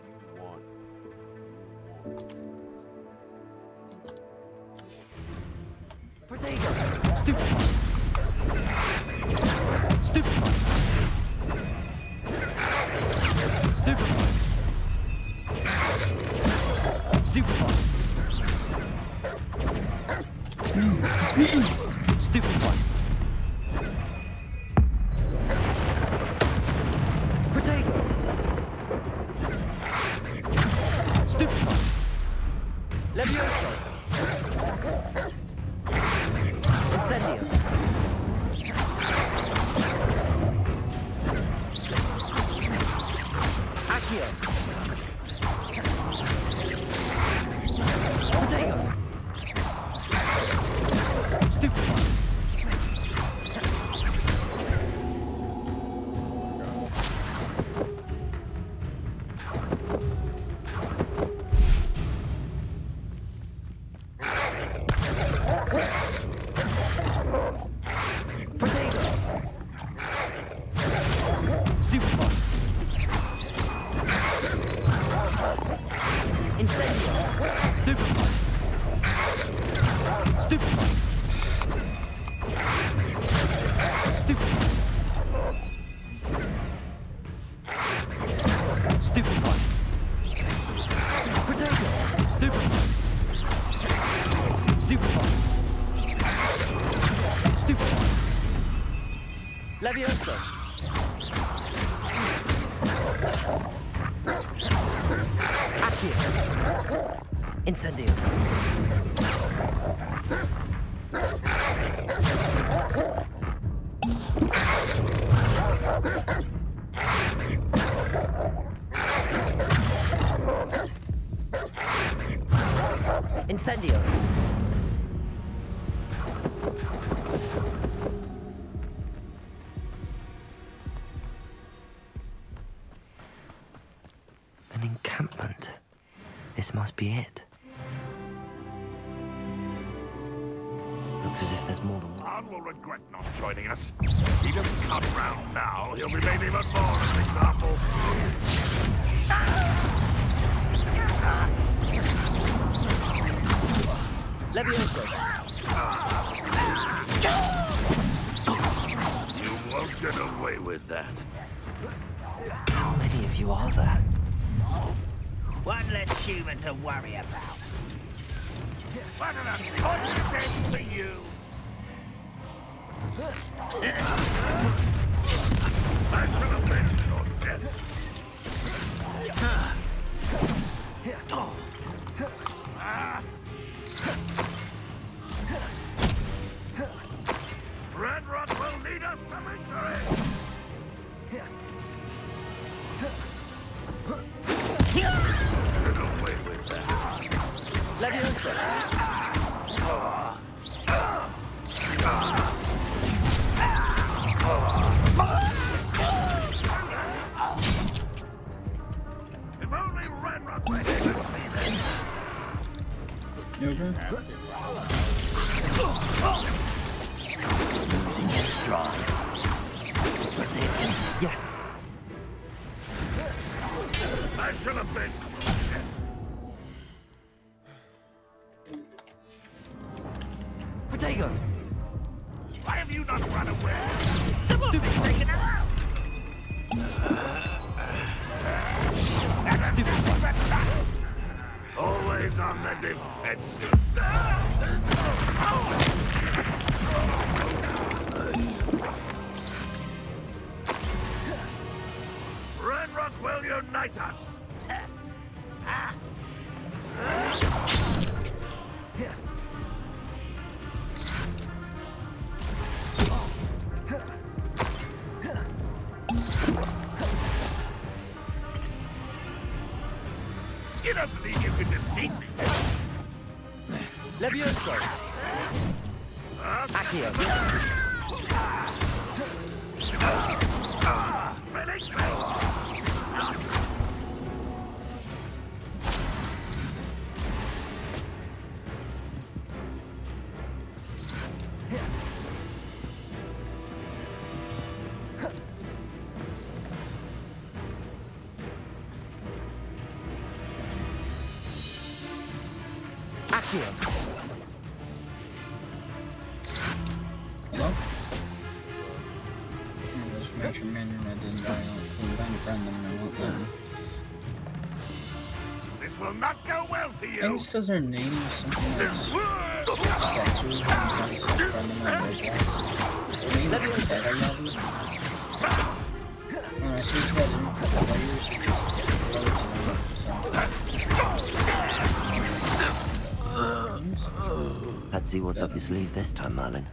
You want. Protego! Stupid! Stupid! Stupid! Stupid! It's me! Stupid one! Protego! Stupid one! Levioso! Incendio! Accio! Protego! Stupid one! Stupid. Levioso. Accio. Incendio. Incendio. An encampment. This must be it. Looks as if there's more than one. Arn will regret not joining us. If he doesn't come round now, he'll be made even more of an example. Levioso. You won't get away with that. How many of you are there? One less human to worry about. What an unfortunate end for you! I shall avenge your death. Red Rock will lead us to victory! Get away with that. Levioso. If only Red Rock were here to see this. Over. Losing your stride. Yes. I should have been. Protego! Why have you not run away? Stupid freaking around! Always on the defensive. Red Rock will unite us. You don't believe you can defeat me? Levioso. Accio. Release me! Accio. Hello? Just make sure my internet didn't die out. I'm friendly and I want them. This will not go well for I think you. it's because their name is something that's sexual and it's like friendly on Roblox. Their name is Better Lobby. When I switch that in for the players, it just floats. Let's see what's up your sleeve this time, Merlin.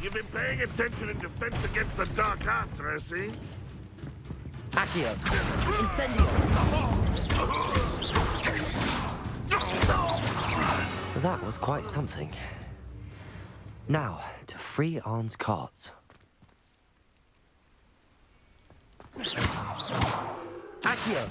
You've been paying attention in defense against the Dark Arts, I see. Accio. Incendio. That was quite something. Now, to free Arn's carts. Accio.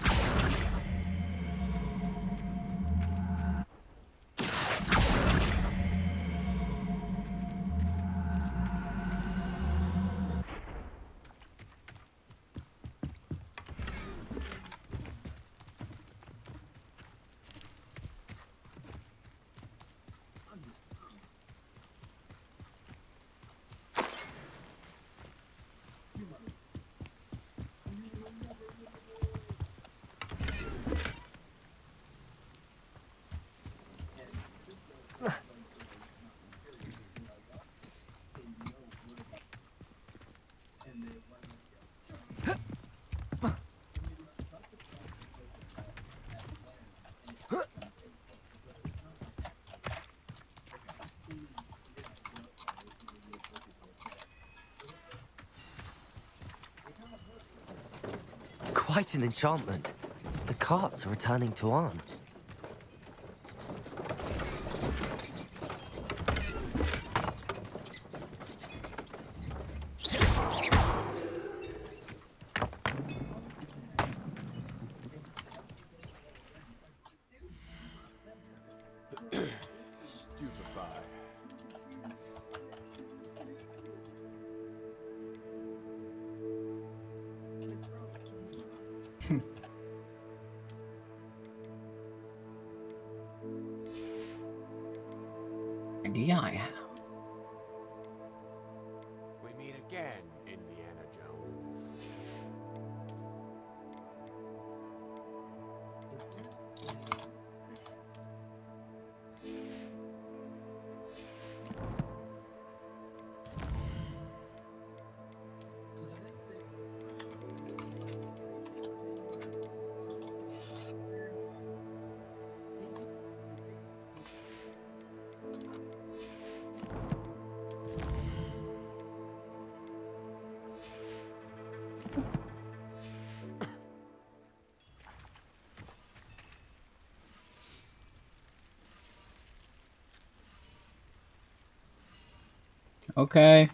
Quite an enchantment. The carts are returning to Arn. Stupefy. Yeah. We meet again, Indiana Jones. Okay.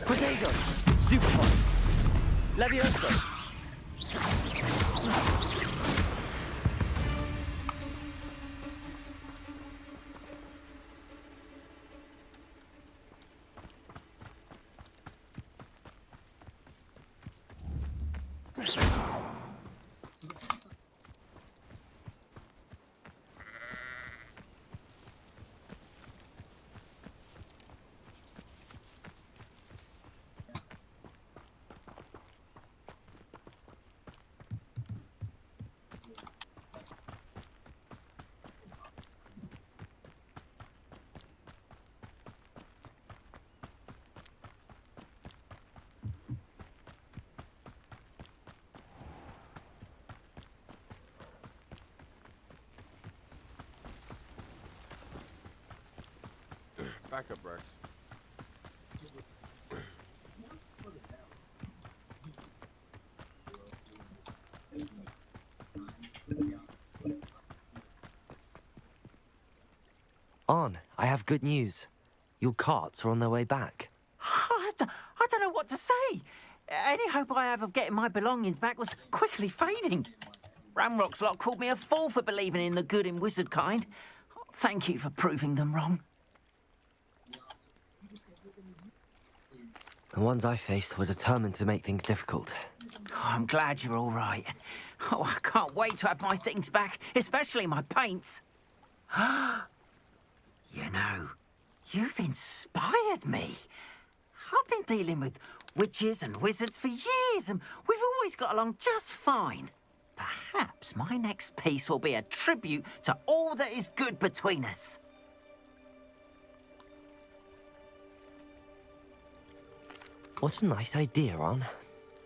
Protego! Stupefy! Levioso! Back up, Rex. On, I have good news. Your carts are on their way back. I don't know what to say. Any hope I have of getting my belongings back was quickly fading. Ramrock's lot called me a fool for believing in the good in wizard kind. Thank you for proving them wrong. The ones I faced were determined to make things difficult. Oh, I'm glad you're all right. Oh, I can't wait to have my things back, especially my paints. You know, you've inspired me. I've been dealing with witches and wizards for years, and we've always got along just fine. Perhaps my next piece will be a tribute to all that is good between us. What a nice idea, On.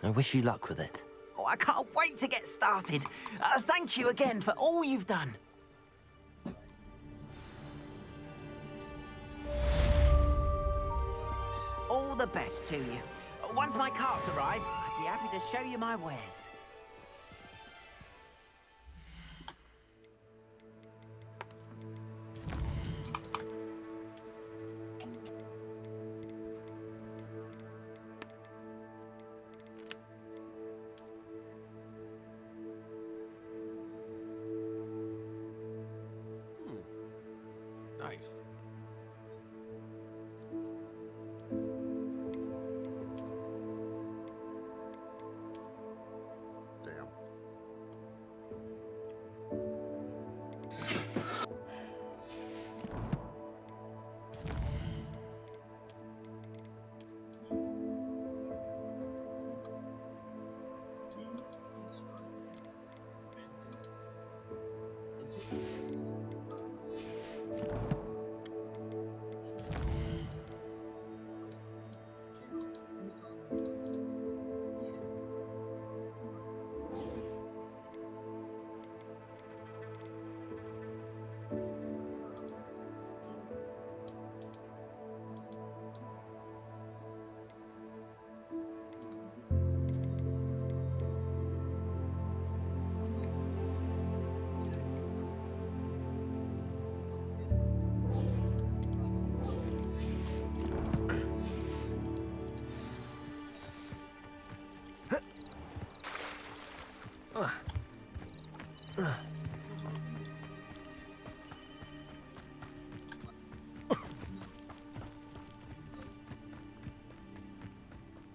I wish you luck with it. Oh, I can't wait to get started. Thank you again for all you've done. All the best to you. Once my carts arrive, I'd be happy to show you my wares. Nice. Damn.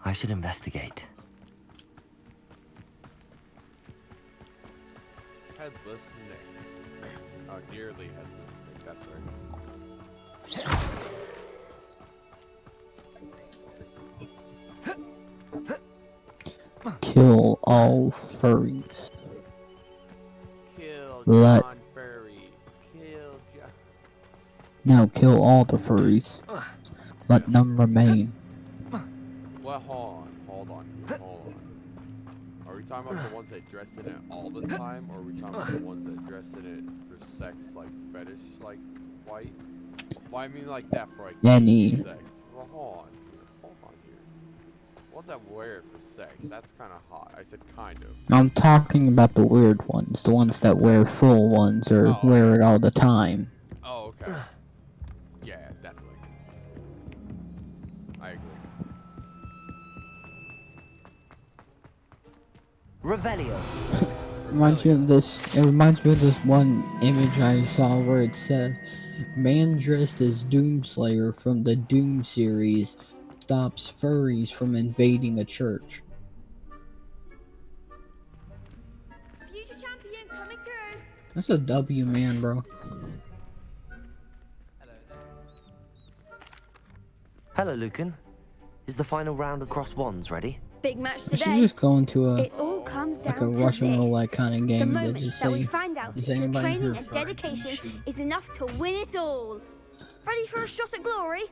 I should investigate. Headless Nick. Oh, nearly headless Nick, that's right. Kill all furries. Kill Let- John Furry. Kill John. Now kill all the furries. Let none remain. Well, hold on. Are we talking about the ones that dress in it all the time, or are we talking about the ones that dress in it for sex, like fetish, like white? Well, I mean like that for like Any. sex. Well, hold on here. Ones that wear it for sex, that's kind of hot. I said kind of. I'm talking about the weird ones, the ones that wear full ones or wear it all the time. Oh, okay. Yeah, definitely. I agree. Revelio. Reminds me of this. It reminds me of this one image I saw where it said, "Man dressed as Doomslayer from the Doom series stops furries from invading a church." Future champion coming through. That's a W, man, bro. Hello, Lucan. Is the final round of cross wands ready? Big match I should today. just go into It all comes like a down to Russian this. roulette kind of The game that moment just that we say, find out "Is if your anybody training here and for dedication is enough to win it all. Ready for a shot at glory?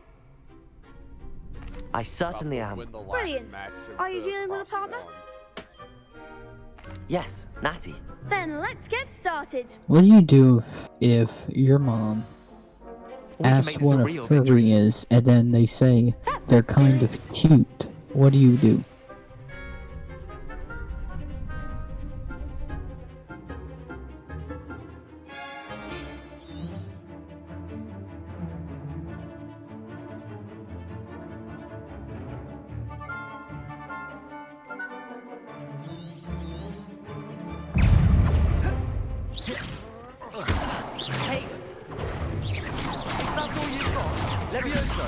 I certainly am. Brilliant. Are you dealing with a partner? Yes, Natty. Then let's get started. What do you do if your mom ask what a furry is, and then they say they're kind of cute. What do you do? Hey! That's all you've got? Levioso!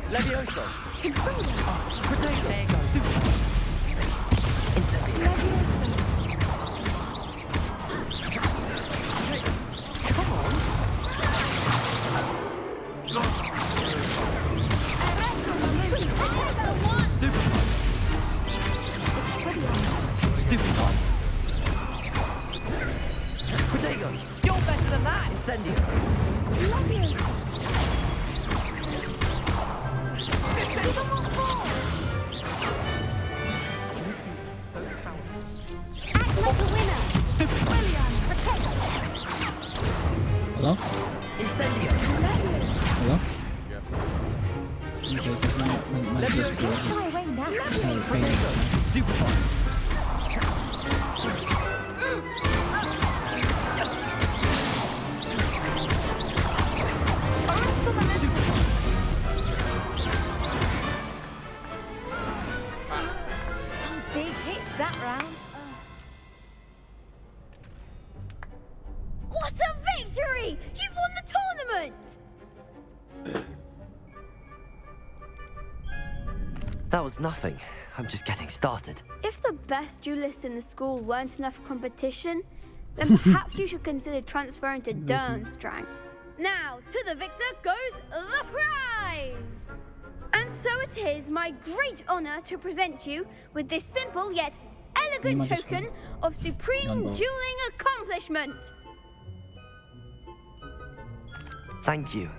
Levioso! Potato! There you go. Incendio! Come on! Stupid one! Potato! You're better than that! Incendio! So powerful. Act like a winner! Stupid! William, protect! Hello? Incendio! Hello? Okay, because my display Fly just away now. started fading. Stupid one! Some big hits that round. What a victory! You've won the tournament! That was nothing. I'm just getting started. If the best duelists in the school weren't enough competition, then perhaps you should consider transferring to Durmstrang. Now, to the victor goes the prize! And so it is my great honor to present you with this simple yet elegant token of supreme dueling accomplishment. Thank you.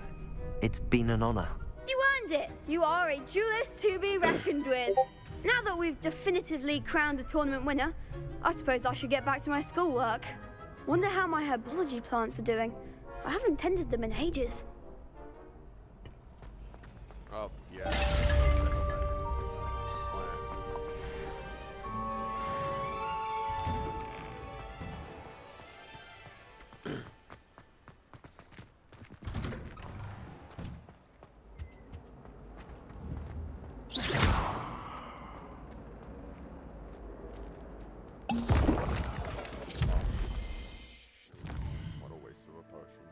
It's been an honor. You earned it. You are a duelist to be reckoned with. Now that we've definitively crowned the tournament winner, I suppose I should get back to my schoolwork. Wonder how my herbology plants are doing. I haven't tended them in ages. Oh, yeah. What a waste of a potion.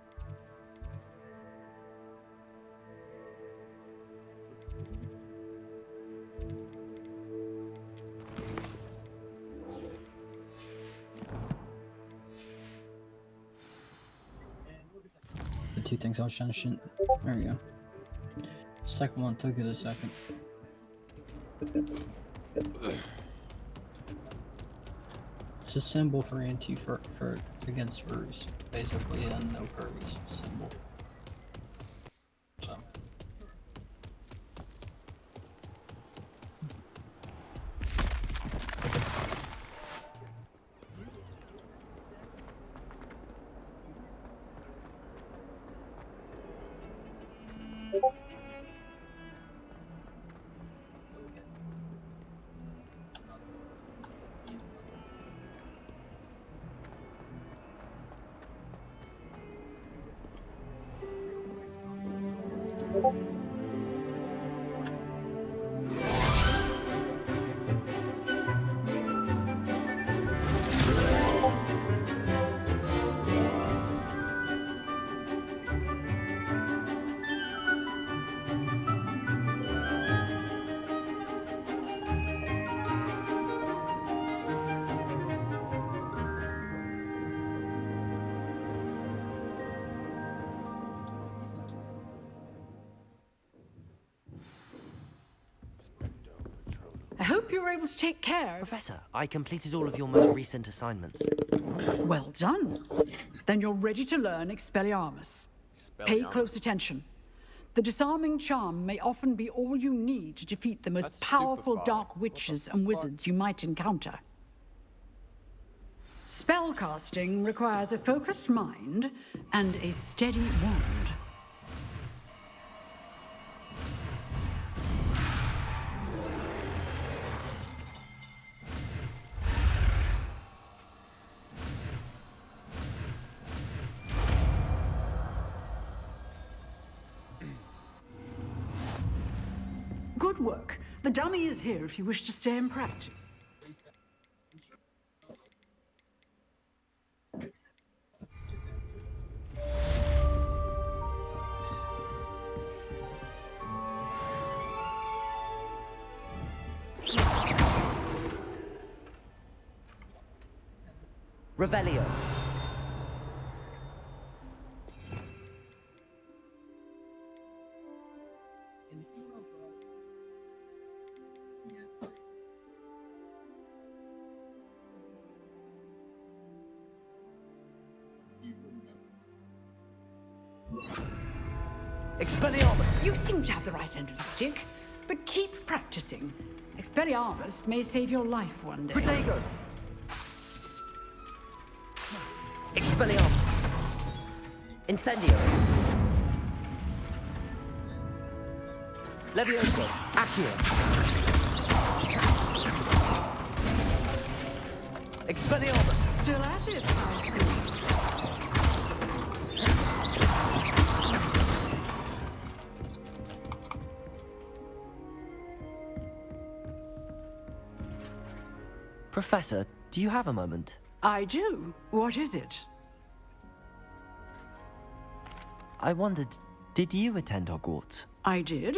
The two things I was trying to shoot. There we go. Second one took it a second. It's a symbol for for against furries, basically, a no furries symbol. So. I hope you were able to take care. Professor, I completed all of your most recent assignments. Well done. Then you're ready to learn Expelliarmus. Pay close attention. The disarming charm may often be all you need to defeat the most powerful dark witches and wizards you might encounter. Spellcasting requires a focused mind and a steady wand. Good work. The dummy is here if you wish to stay and practice. Revelio. Expelliarmus! You seem to have the right end of the stick, but keep practicing. Expelliarmus may save your life one day. Protego! Expelliarmus! Incendio! Levioso! Accio! Expelliarmus! Still at it, I see. Professor, do you have a moment? I do. What is it? I wondered, did you attend Hogwarts? I did.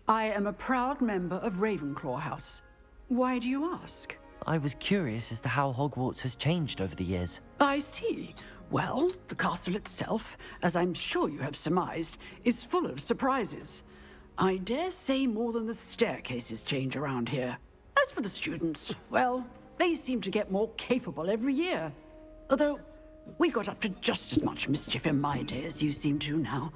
I am a proud member of Ravenclaw House. Why do you ask? I was curious as to how Hogwarts has changed over the years. I see. Well, the castle itself, as I'm sure you have surmised, is full of surprises. I dare say more than the staircases change around here. As for the students, well, they seem to get more capable every year. Although, we got up to just as much mischief in my day as you seem to now.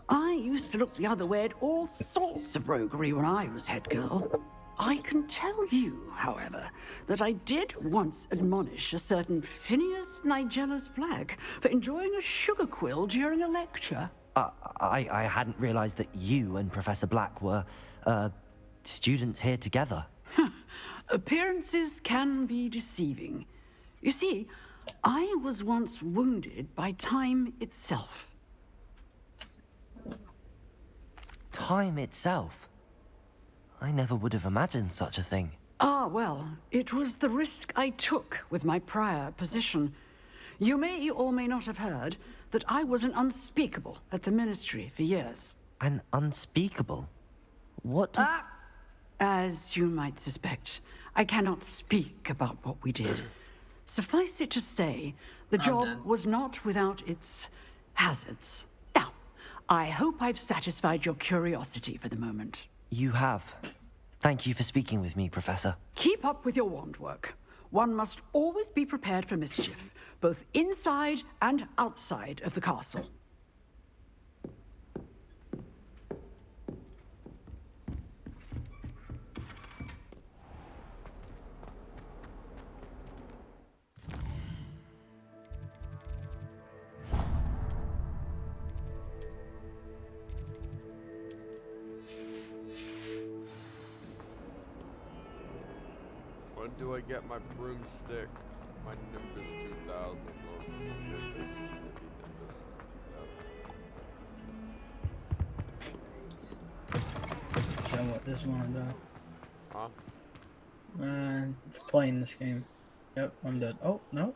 I used to look the other way at all sorts of roguery when I was head girl. I can tell you, however, that I did once admonish a certain Phineas Nigella's Black for enjoying a sugar quill during a lecture. I hadn't realized that you and Professor Black were, students here together. Appearances can be deceiving. You see, I was once wounded by time itself. Time itself? I never would have imagined such a thing. Ah, well, it was the risk I took with my prior position. You may or may not have heard that I was an unspeakable at the Ministry for years. An unspeakable? What does... As you might suspect, I cannot speak about what we did. Suffice it to say, the job was not without its hazards. Now, I hope I've satisfied your curiosity for the moment. You have. Thank you for speaking with me, Professor. Keep up with your wand work. One must always be prepared for mischief, both inside and outside of the castle. When do I get my broomstick? My Nimbus 2000 or Nimbus, maybe Nimbus 2000. So what this one do? Huh? Playing this game. Yep, I'm dead. Oh, no.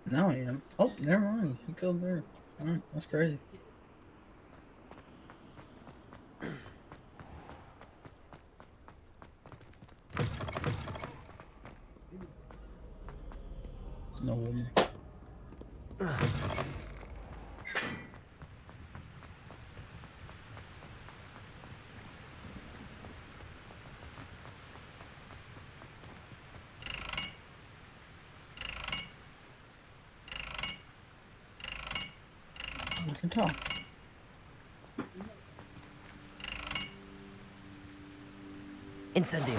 Now I am. Oh, never mind. He killed her. Alright, that's crazy. No woman. I can tell. Incendio.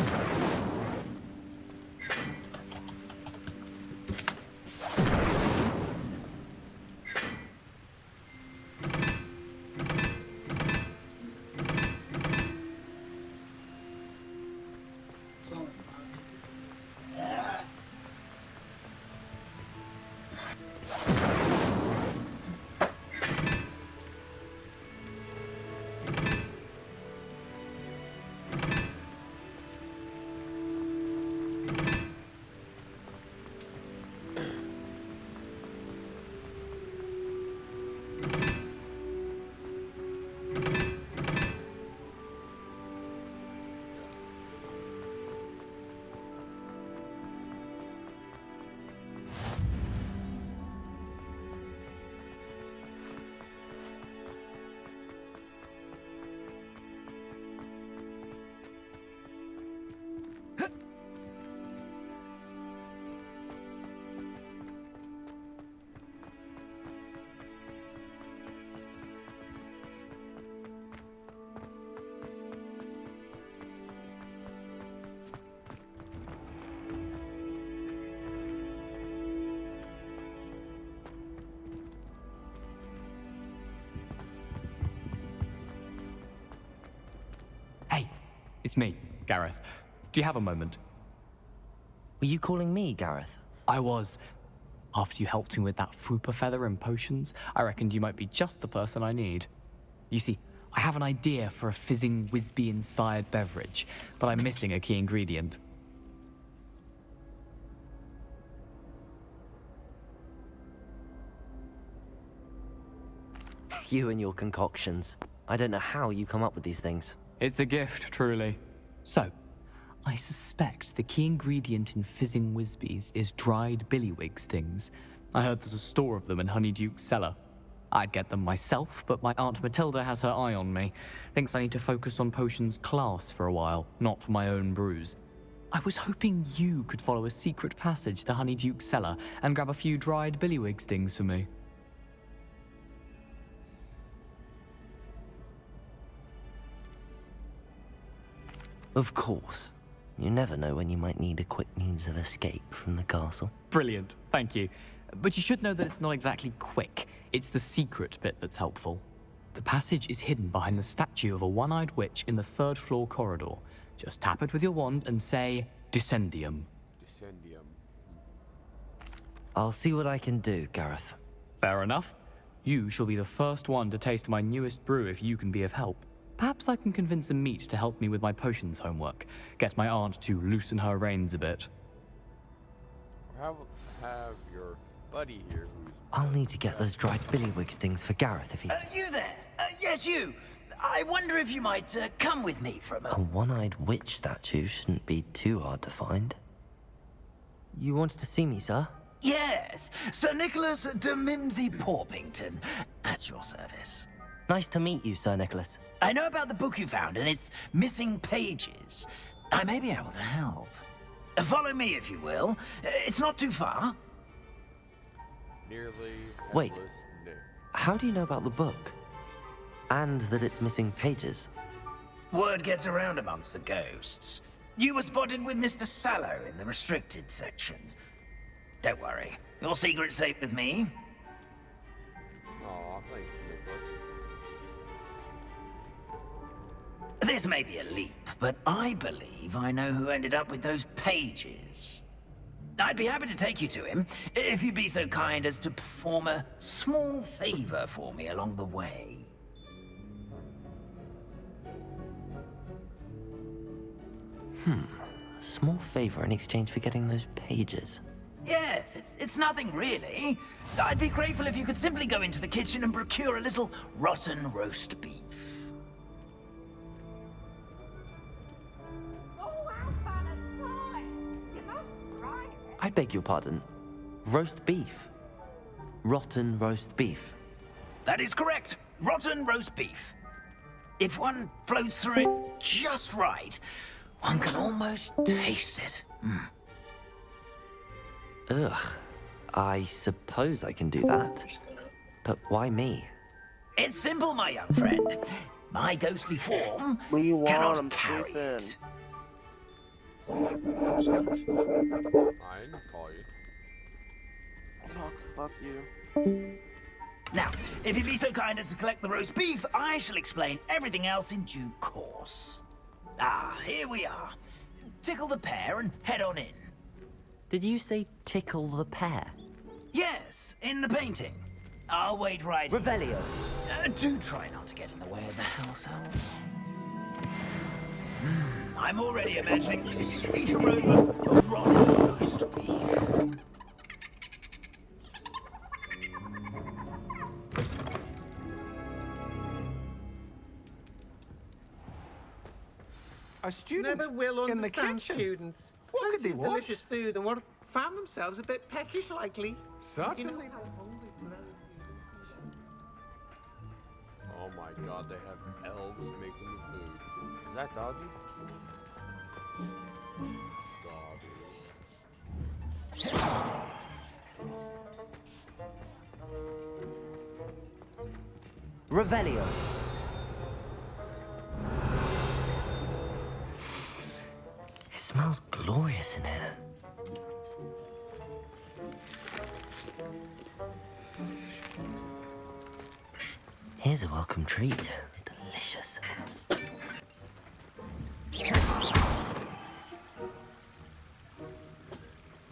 It's me, Gareth. Do you have a moment? Were you calling me, Gareth? I was. After you helped me with that Fupa feather and potions, I reckoned you might be just the person I need. You see, I have an idea for a fizzing Wisby-inspired beverage, but I'm missing a key ingredient. You and your concoctions. I don't know how you come up with these things. It's a gift, truly. So, I suspect the key ingredient in fizzing Wisbies is dried billywig stings. I heard there's a store of them in Honeyduke's cellar. I'd get them myself, but my Aunt Matilda has her eye on me. Thinks I need to focus on potions class for a while, not for my own brews. I was hoping you could follow a secret passage to Honeyduke's cellar and grab a few dried billywig stings for me. Of course. You never know when you might need a quick means of escape from the castle. Brilliant, thank you. But you should know that it's not exactly quick. It's the secret bit that's helpful. The passage is hidden behind the statue of a one-eyed witch in the third-floor corridor. Just tap it with your wand and say, Descendium. Descendium. I'll see what I can do, Gareth. Fair enough. You shall be the first one to taste my newest brew if you can be of help. Perhaps I can convince a meat to help me with my potions homework. Get my aunt to loosen her reins a bit. Or have your buddy here who's... I'll need to get those dried billywig things for Gareth if he's... You there? Yes, you. I wonder if you might come with me for a A moment. one-eyed witch statue shouldn't be too hard to find. You wanted to see me, sir? Yes, Sir Nicholas de Mimsy Porpington, at your service. Nice to meet you, Sir Nicholas. I know about the book you found and its missing pages. I may be able to help. Follow me, if you will. It's not too far. Nearly Wait. headless Nick. How do you know about the book? And that it's missing pages? Word gets around amongst the ghosts. You were spotted with Mr. Sallow in the restricted section. Don't worry. Your secret's safe with me. Aw, thanks, Nicholas. This may be a leap, but I believe I know who ended up with those pages. I'd be happy to take you to him, if you'd be so kind as to perform a small favor for me along the way. A small favor in exchange for getting those pages. Yes, it's nothing really. I'd be grateful if you could simply go into the kitchen and procure a little rotten roast beef. I beg your pardon. Roast beef. Rotten roast beef. That is correct. Rotten roast beef. If one floats through it just right, one can almost taste it. Ugh. I suppose I can do that. But why me? It's simple, my young friend. My ghostly form What do you want? cannot I'm carry sleeping. it. Fine, call you. Fuck you. Now, if you'd be so kind as to collect the roast beef, I shall explain everything else in due course. Ah, here we are. Tickle the pear and head on in. Did you say tickle the pear? Yes, in the painting. I'll wait right here. Revelio. Do try not to get in the way of the household. I'm already imagining the sweet aroma of rotten roast beef. Our students Never will in the understand kitchen. students. What could Plenty they of want? delicious food and what found themselves a bit peckish likely. Certainly. Oh my god, they have elves making the food. Is that Doggy? Revelio. It smells glorious in here. Here's a welcome treat. Delicious.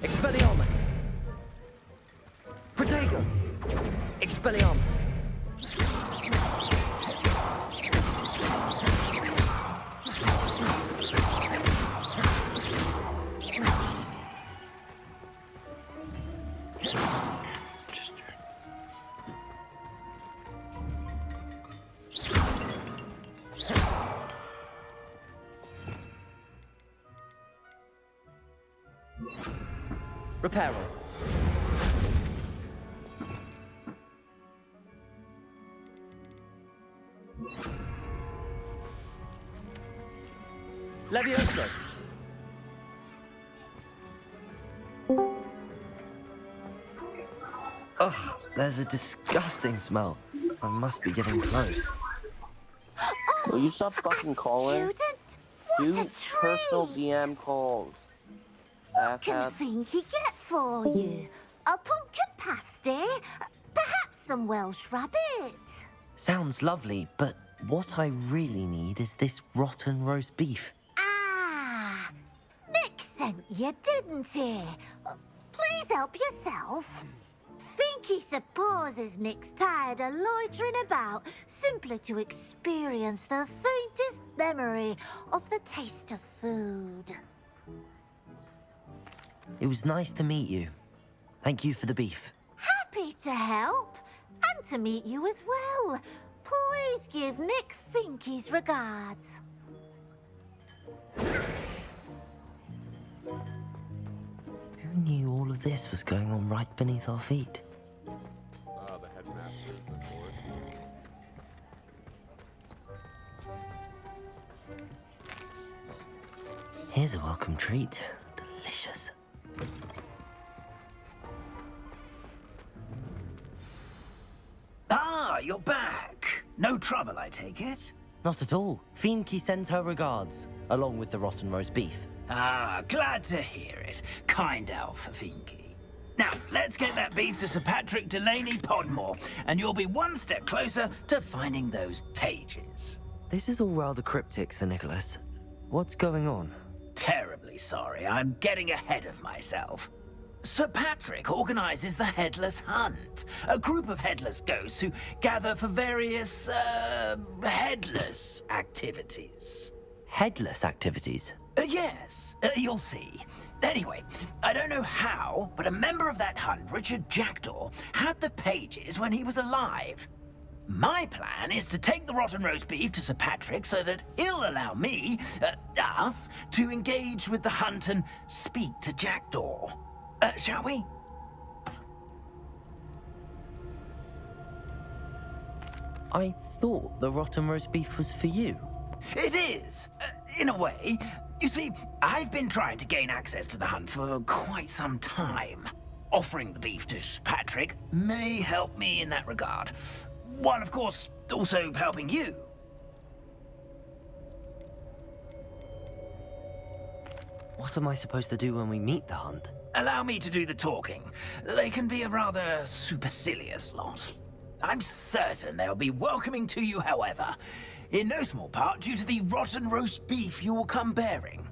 Expelliarmus! Protego! Expelliarmus! Reparo. Levioso. Ugh, there's a disgusting smell. I must be getting close. Will you stop fucking calling? Student? Do personal DM calls. What can Asshat. Finky get for you? A pumpkin pasty? Perhaps some Welsh rabbit? Sounds lovely, but what I really need is this rotten roast beef. Ah, Nick sent you, didn't he? Please help yourself. Finky supposes Nick's tired of loitering about simply to experience the faintest memory of the taste of food. It was nice to meet you. Thank you for the beef. Happy to help, and to meet you as well. Please give Nick Finky's regards. Who knew all of this was going on right beneath our feet? The headmasters, of course. Here's a welcome treat. Delicious. Ah, you're back. No trouble, I take it? Not at all. Fienke sends her regards, along with the rotten roast beef. Ah, glad to hear it. Kind elf for Finky. Now, let's get that beef to Sir Patrick Delaney Podmore, and you'll be one step closer to finding those pages. This is all rather cryptic, Sir Nicholas. What's going on? Terribly sorry, I'm getting ahead of myself. Sir Patrick organizes the Headless Hunt, a group of headless ghosts who gather for various, headless activities. Headless activities? Yes, you'll see. Anyway, I don't know how, but a member of that hunt, Richard Jackdaw, had the pages when he was alive. My plan is to take the rotten roast beef to Sir Patrick so that he'll allow me, us, to engage with the hunt and speak to Jackdaw. Shall we? I thought the rotten roast beef was for you. It is, in a way. You see, I've been trying to gain access to the hunt for quite some time. Offering the beef to Sir Patrick may help me in that regard. While, of course, also helping you. What am I supposed to do when we meet the hunt? Allow me to do the talking. They can be a rather supercilious lot. I'm certain they'll be welcoming to you, however, in no small part due to the rotten roast beef you will come bearing.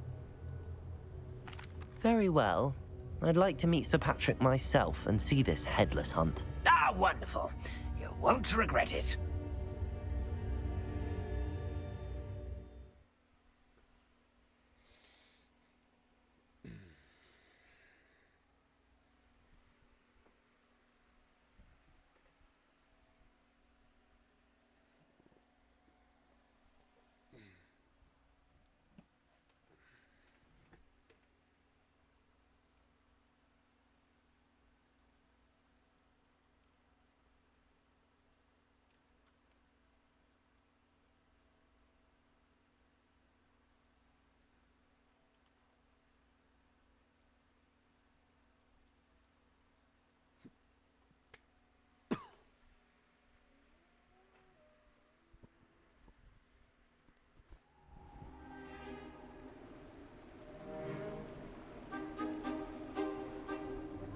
Very well. I'd like to meet Sir Patrick myself and see this headless hunt. Ah, wonderful. You won't regret it.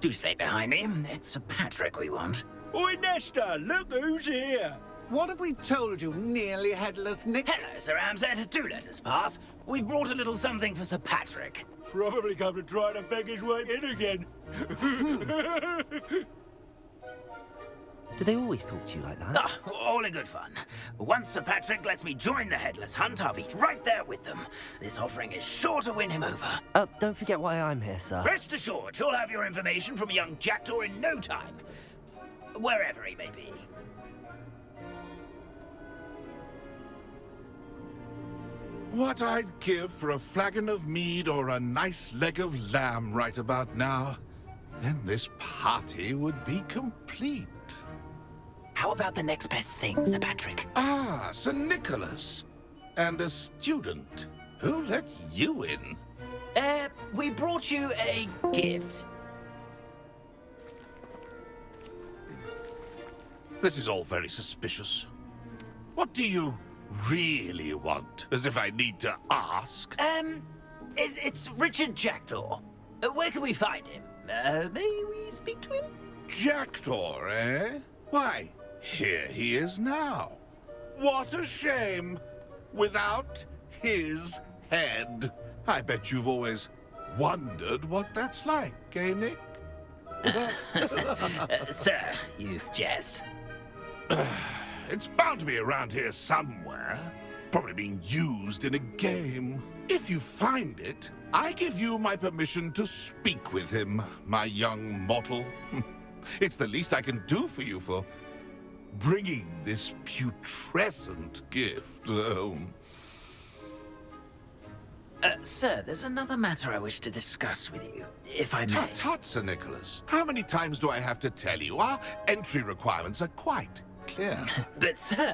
Do stay behind me. It's Sir Patrick we want. Oi, Nesta, look who's here. What have we told you, nearly headless Nick? Hello, Sir Ramsed. Do let us pass. We've brought a little something for Sir Patrick. Probably come to try to beg his way in again. Do they always talk to you like that? Ah, all in good fun. Once Sir Patrick lets me join the Headless Hunt, I'll be right there with them. This offering is sure to win him over. Don't forget why I'm here, sir. Rest assured, you'll have your information from a young jackdaw in no time. Wherever he may be. What I'd give for a flagon of mead or a nice leg of lamb right about now. Then this party would be complete. How about the next best thing, Sir Patrick? Ah, Sir Nicholas. And a student. Who let you in? We brought you a gift. This is all very suspicious. What do you really want? As if I need to ask. It's Richard Jackdaw. Where can we find him? May we speak to him? Jackdaw, eh? Why, here he is now. What a shame. Without his head. I bet you've always wondered what that's like, eh, Nick? Sir, you jest. It's bound to be around here somewhere. Probably being used in a game. If you find it, I give you my permission to speak with him, my young mortal. It's the least I can do for you for bringing this putrescent gift home. Sir, there's another matter I wish to discuss with you, if I may. Tut, tut, Sir Nicholas. How many times do I have to tell you? Our entry requirements are quite clear. But, sir,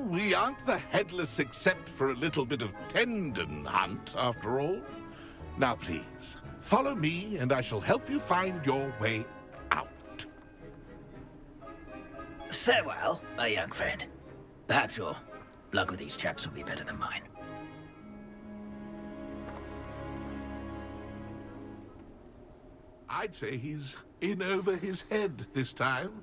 we aren't the headless except for a little bit of tendon hunt, after all. Now, please, follow me, and I shall help you find your way out. Farewell, my young friend. Perhaps your luck with these chaps will be better than mine. I'd say he's in over his head this time.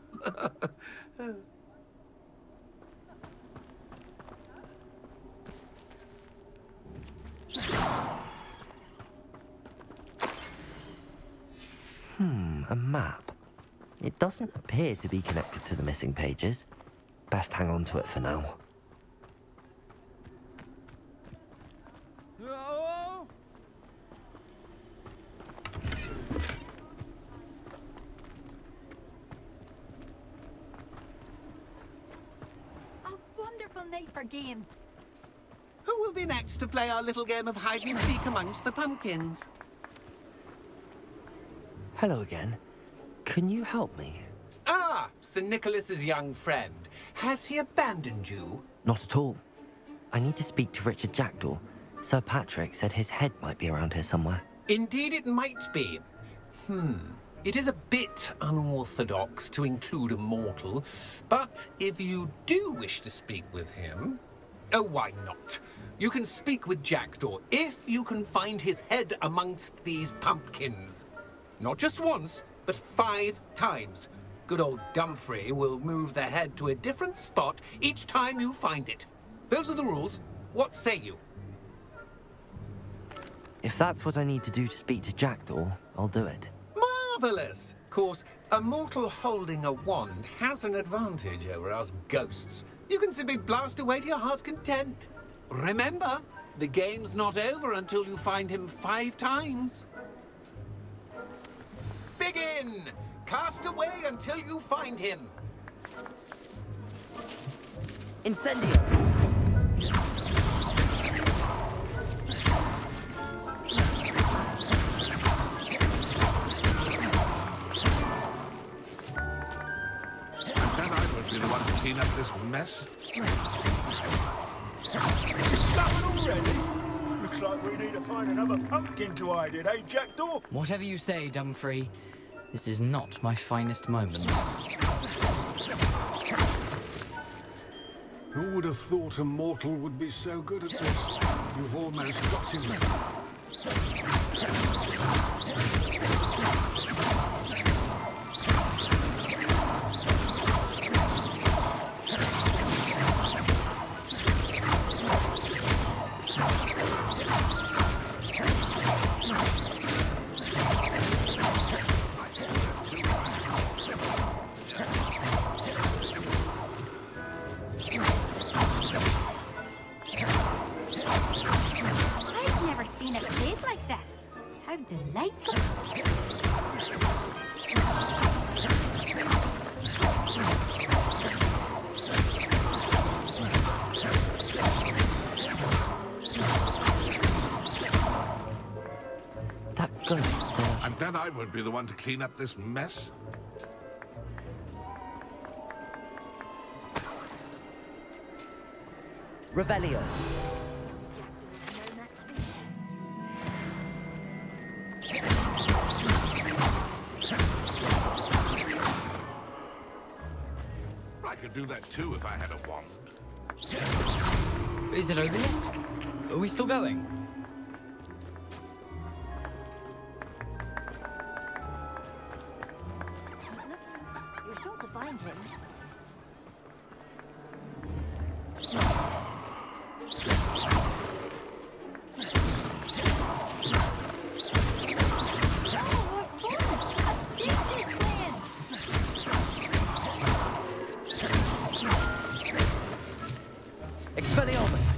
A map. It doesn't appear to be connected to the missing pages. Best hang on to it for now. Night for games. Who will be next to play our little game of hide and seek amongst the pumpkins? Hello again. Can you help me? Ah, Sir Nicholas's young friend. Has he abandoned you? Not at all. I need to speak to Richard Jackdaw. Sir Patrick said his head might be around here somewhere. Indeed it might be. It is a bit unorthodox to include a mortal, but if you do wish to speak with him... Oh, why not? You can speak with Jackdaw if you can find his head amongst these pumpkins. Not just once, but 5 times. Good old Dumfrey will move the head to a different spot each time you find it. Those are the rules. What say you? If that's what I need to do to speak to Jackdaw, I'll do it. Marvelous! Of course, a mortal holding a wand has an advantage over us ghosts. You can simply blast away to your heart's content. Remember, the game's not over until you find him 5 times. Begin! Cast away until you find him. Incendio! Be the one to clean up this mess. Stuff already? Looks like we need to find another pumpkin to hide in, eh, Jackdaw? Whatever you say, Dumfrey. This is not my finest moment. Who would have thought a mortal would be so good at this? You've almost got him there. I've never seen it played like this. How delightful. That ghost, I'm glad I won't be the one to clean up this mess. Revelio. I could do that too if I had a wand. Is it over yet? Are we still going? You're sure to find him. Expelliarmus.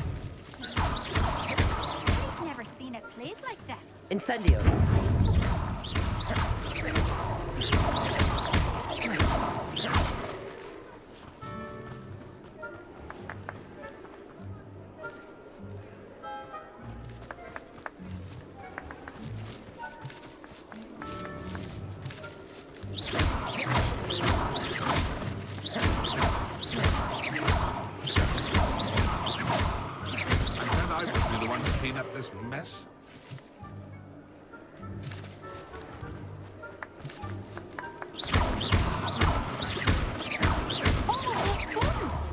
I've never seen it played like this. Incendio. I'm glad I won't be the one to clean up this mess.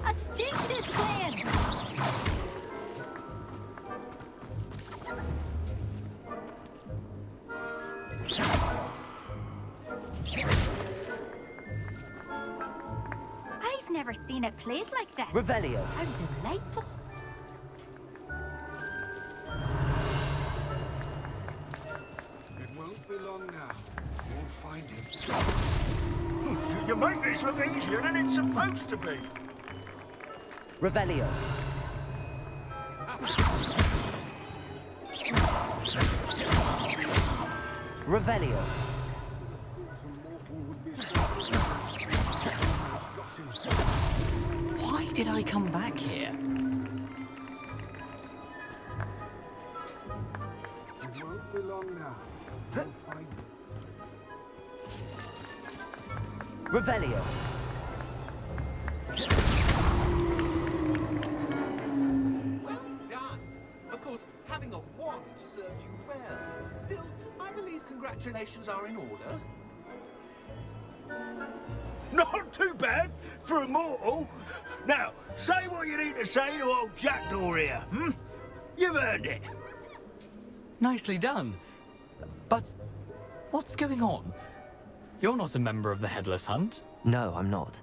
A stink is playing. I've never seen it played like this. Revelio. How delightful. It won't be long now. You'll find him. You make this look easier than it's supposed to be. Revelio. Revelio. Why did I come back here? It won't be long now. You'll find him. Revelio. Well done. Of course, having a wand served you well. Still, I believe congratulations are in order. Not too bad for a mortal. Now, say what you need to say to old Jackdaw here, hmm? You've earned it. Nicely done. But what's going on? You're not a member of the Headless Hunt. No, I'm not.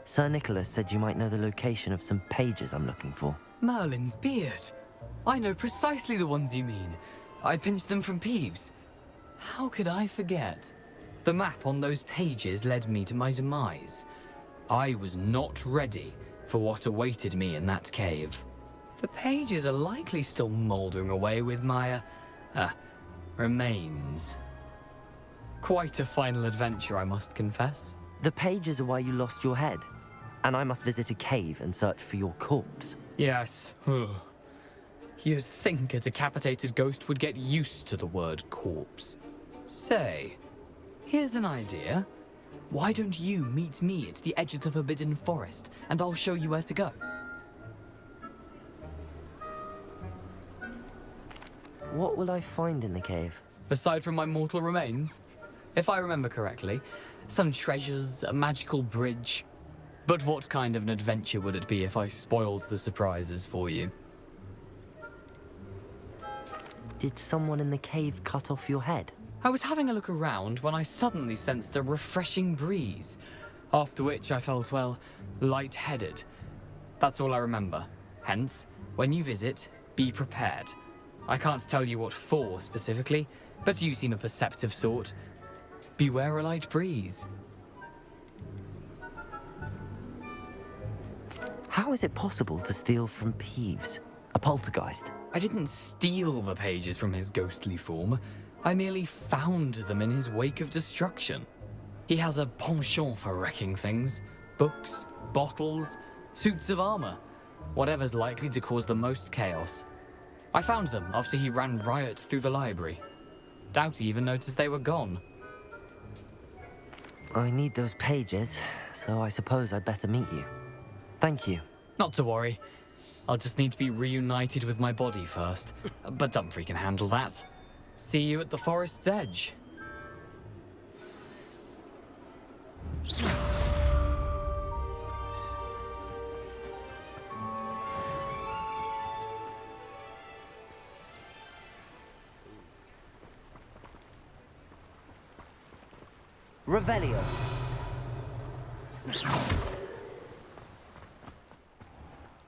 Sir Nicholas said you might know the location of some pages I'm looking for. Merlin's beard. I know precisely the ones you mean. I pinched them from Peeves. How could I forget? The map on those pages led me to my demise. I was not ready for what awaited me in that cave. The pages are likely still mouldering away with my, remains. Quite a final adventure, I must confess. The pages are why you lost your head, and I must visit a cave and search for your corpse. Yes. You'd think a decapitated ghost would get used to the word corpse. Say, here's an idea. Why don't you meet me at the edge of the Forbidden Forest, and I'll show you where to go? What will I find in the cave? Aside from my mortal remains? If I remember correctly, some treasures, a magical bridge. But what kind of an adventure would it be if I spoiled the surprises for you? Did someone in the cave cut off your head? I was having a look around when I suddenly sensed a refreshing breeze, after which I felt, well, lightheaded. That's all I remember. Hence, when you visit, be prepared. I can't tell you what for specifically, but you seem a perceptive sort. Beware a light breeze. How is it possible to steal from Peeves, a poltergeist? I didn't steal the pages from his ghostly form. I merely found them in his wake of destruction. He has a penchant for wrecking things. Books, bottles, suits of armor. Whatever's likely to cause the most chaos. I found them after he ran riot through the library. Doubt he even noticed they were gone. I need those pages, so I suppose I'd better meet you. Thank you. Not to worry. I'll just need to be reunited with my body first. But Dumfries can handle that. See you at the forest's edge. Revelio.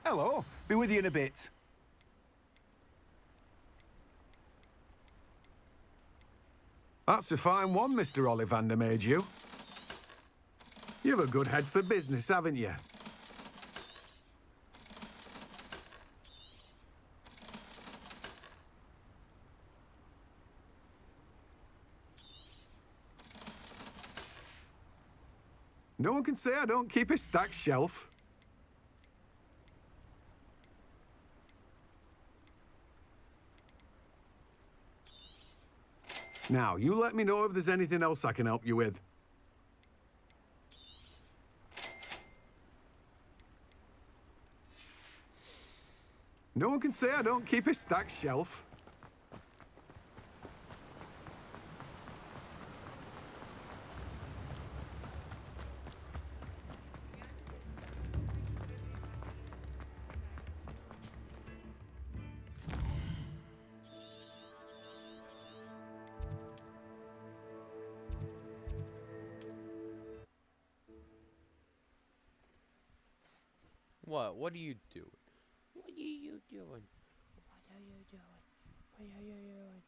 Hello. Be with you in a bit. That's a fine one, Mr. Ollivander made you. You've a good head for business, haven't you? No one can say I don't keep a stacked shelf. Now, you let me know if there's anything else I can help you with. No one can say I don't keep a stacked shelf. What? What are you doing? What are you doing? What are you doing? What are you doing?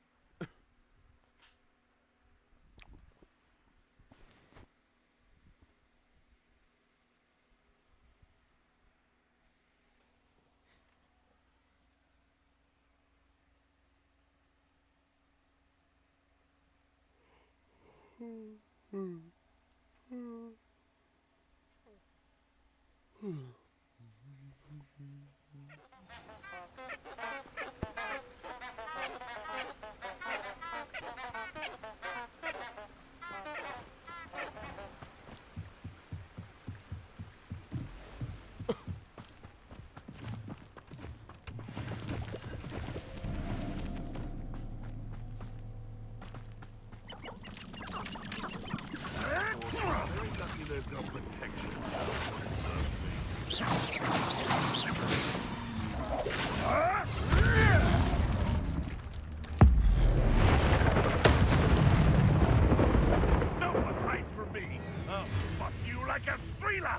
No one hides from me. I'll spot you like a streeler.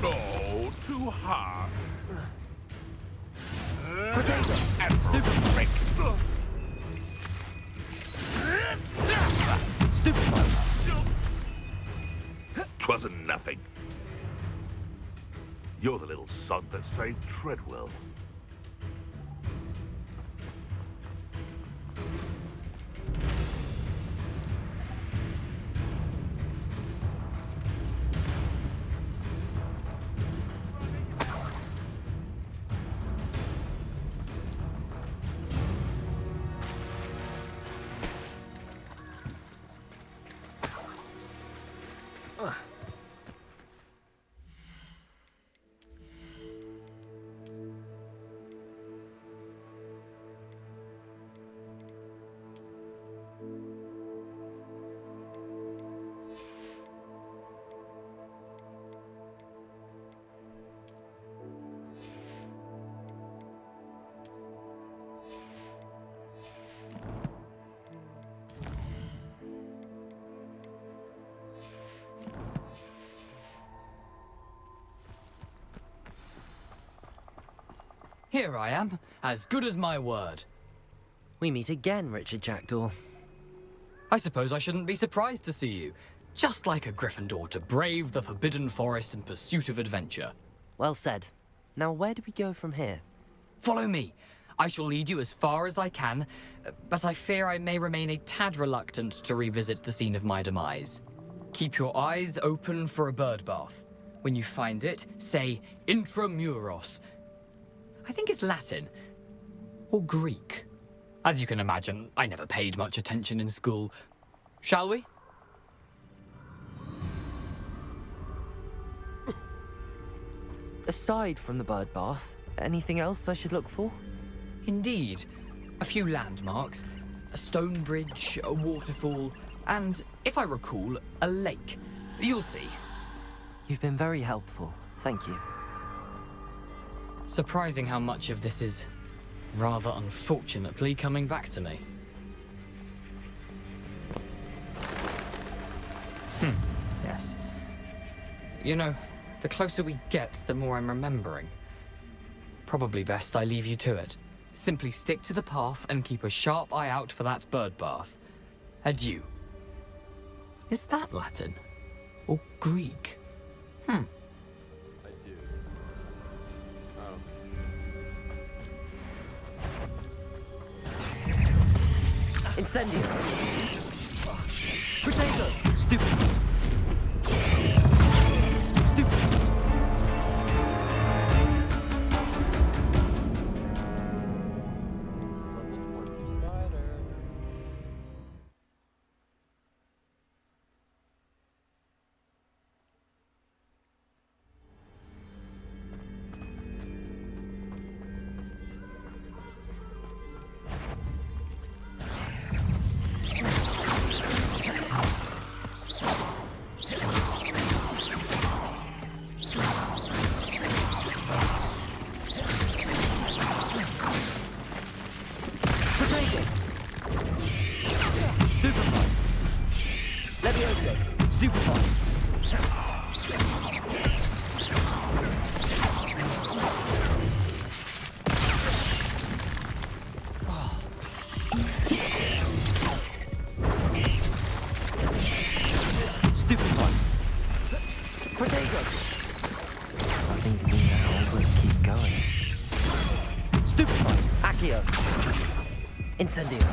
Oh, too hard. And stupid trick. Stupid. 'Twasn't nothing. You're the little sod that saved Treadwell. Here I am, As good as my word. We meet again, Richard Jackdaw. I suppose I shouldn't be surprised to see you. Just like a Gryffindor to brave the Forbidden Forest in pursuit of adventure. Well said. Now where do we go from here? Follow me. I shall lead you as far as I can, but I fear I may remain a tad reluctant to revisit the scene of my demise. Keep your eyes open for a bird bath. When you find it, say intramuros. I think it's Latin. Or Greek. As you can imagine, I never paid much attention in school. Shall we? Aside from the bird bath, anything else I should look for? Indeed. A few landmarks, a stone bridge, a waterfall, and, if I recall, a lake. You'll see. You've been very helpful. Thank you. Surprising how much of this is, rather unfortunately, coming back to me. Yes. You know, the closer we get, the more I'm remembering. Probably best I leave you to it. Simply stick to the path and keep a sharp eye out for that bird bath. Adieu. Is that Latin? Or Greek? I do. Incendio! Potato! Stupid! Nothing to do now but keep going. Stupefy! Accio! Incendio!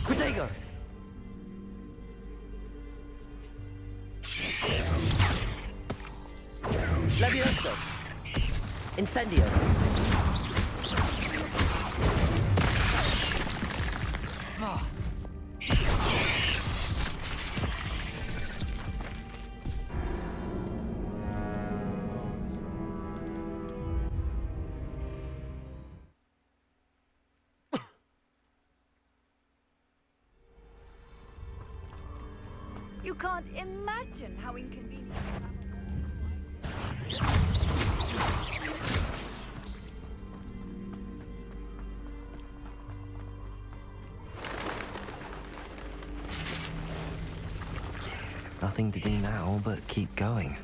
Protego! Leviosos! Incendio! You can't imagine how inconvenient. Nothing to do now but keep going.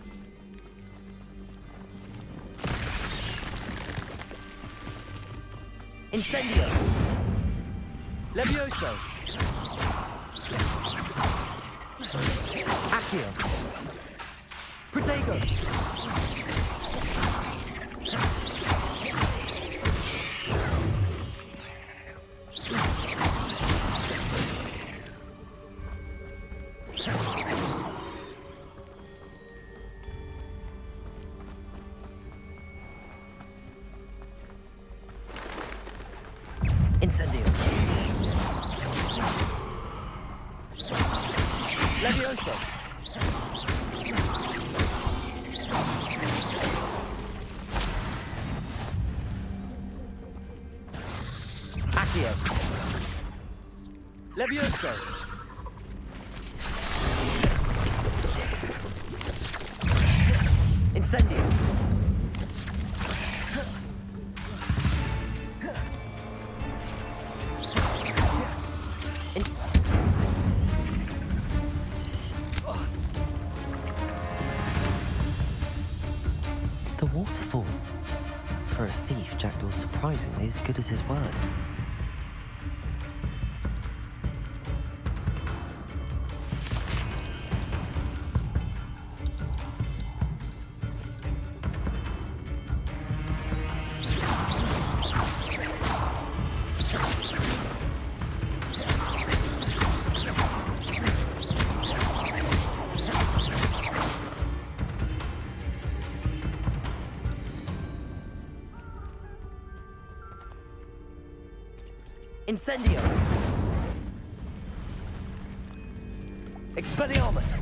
Incendio! Levioso! Accio! Protego! Incendio! Levioso! Accio! Levioso! Incendio! The waterfall. For a thief, Jackdaw's surprisingly as good as his word. Incendio! Expelliarmus!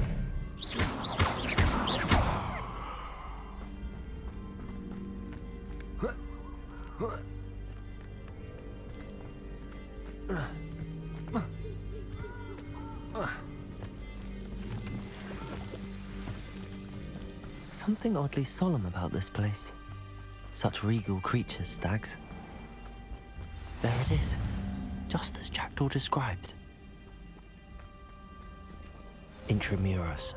Something oddly solemn about this place. Such regal creatures, stags. There it is, just as Jackdaw described. Intramuros.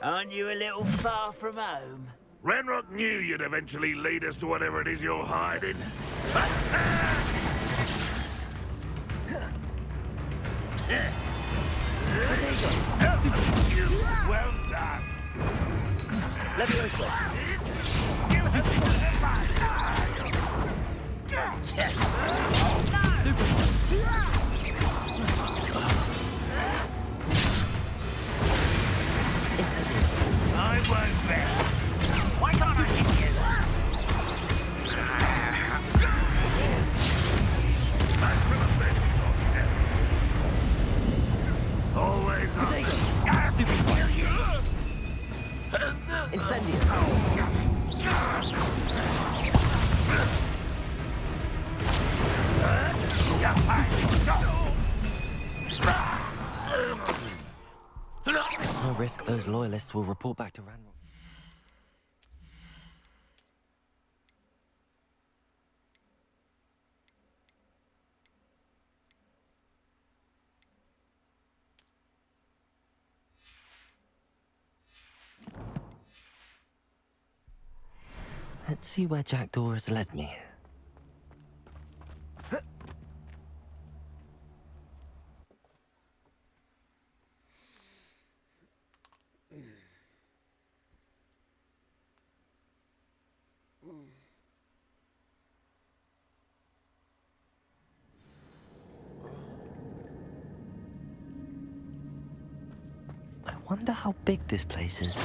Aren't you a little far from home? Renrock knew you'd eventually lead us to whatever it is you're hiding. Well done. Levioso! I won't bet. Why can't I hit you? Always on. Incendio! No risk those loyalists will report back to Ranrock. Let's see where Jackdaw has led me. I wonder how big this place is.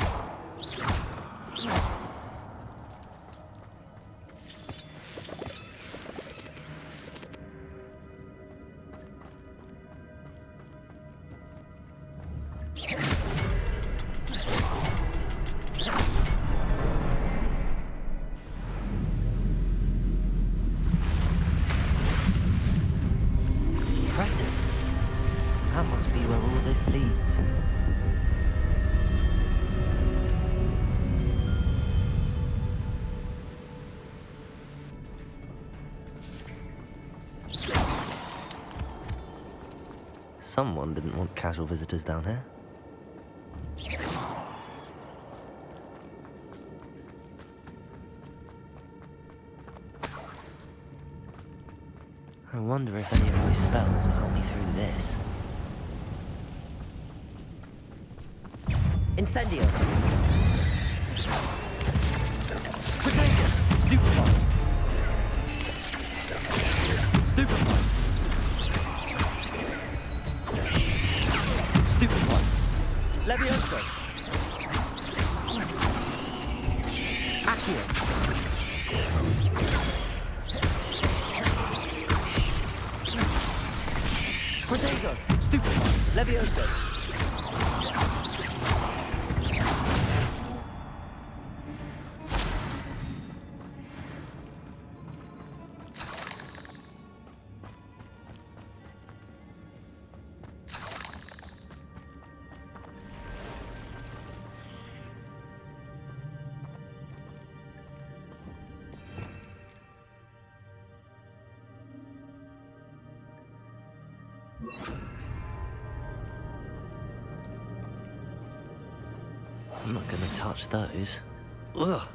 Impressive. That must be where all this leads. Someone didn't want casual visitors down here. I wonder if any of my spells will help me through this. Incendio! Protego! Stupefy! Stupefy! Stupefy! Levioso! Accio! Protego! Stupefy! Levioso! I'm not gonna touch those. Ugh.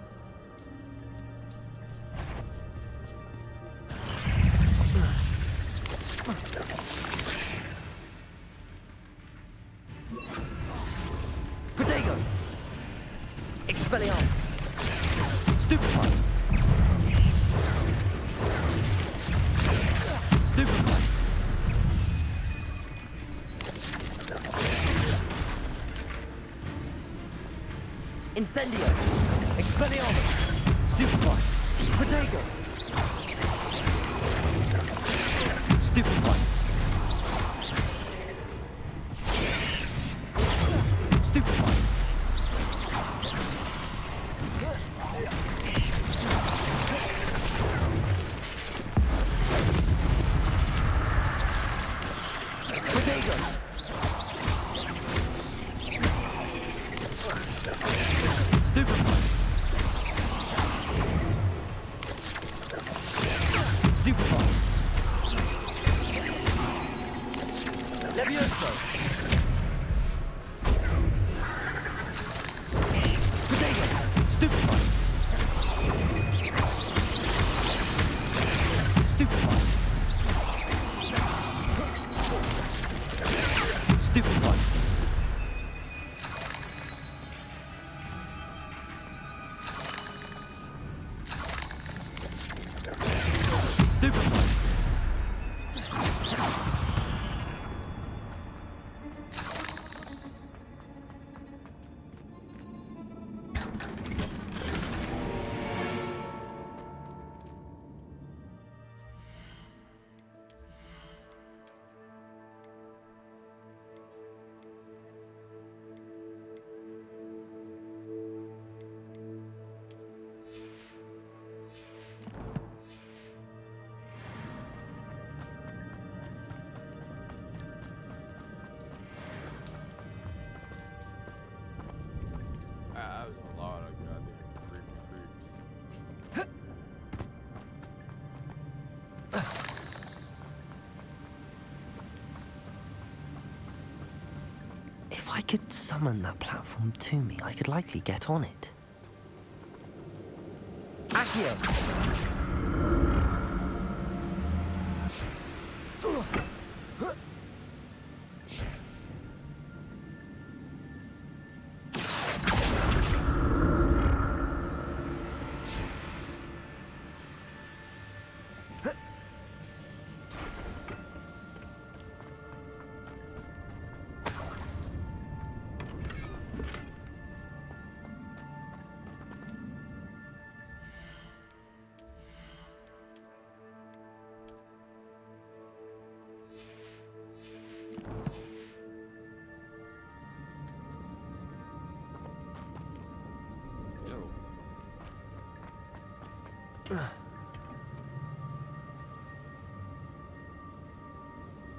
Protego! Expelliarmus! Stupefy! Stupefy! Incendio! Expelliarmus! Stupefy! Protego! Stupefy! Stupefy! Protego! Stupefy! Stupefy! Levioso! Protego! Stupefy! Stupefy! Stupefy! Stupefy! That was a lot of goddamn creeps. If I could summon that platform to me, I could likely get on it. Accio!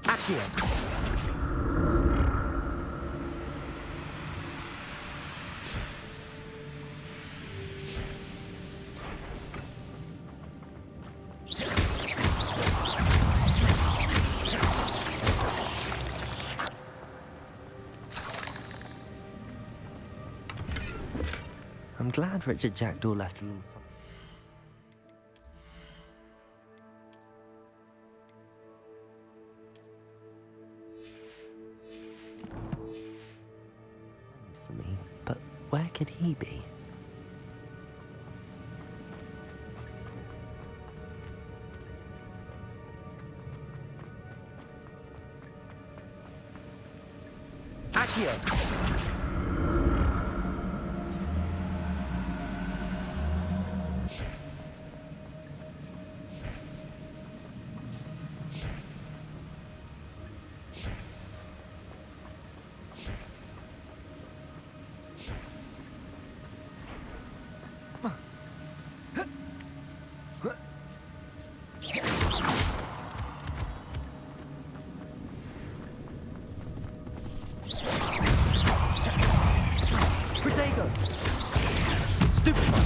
Accio! I'm glad Richard Jackdaw left a little something. For me, but where could he be? Accio! Protego! Stupefy!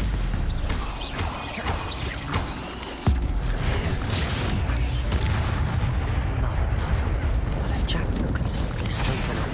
Another puzzle. But if Jackdaw can solve this, so can I.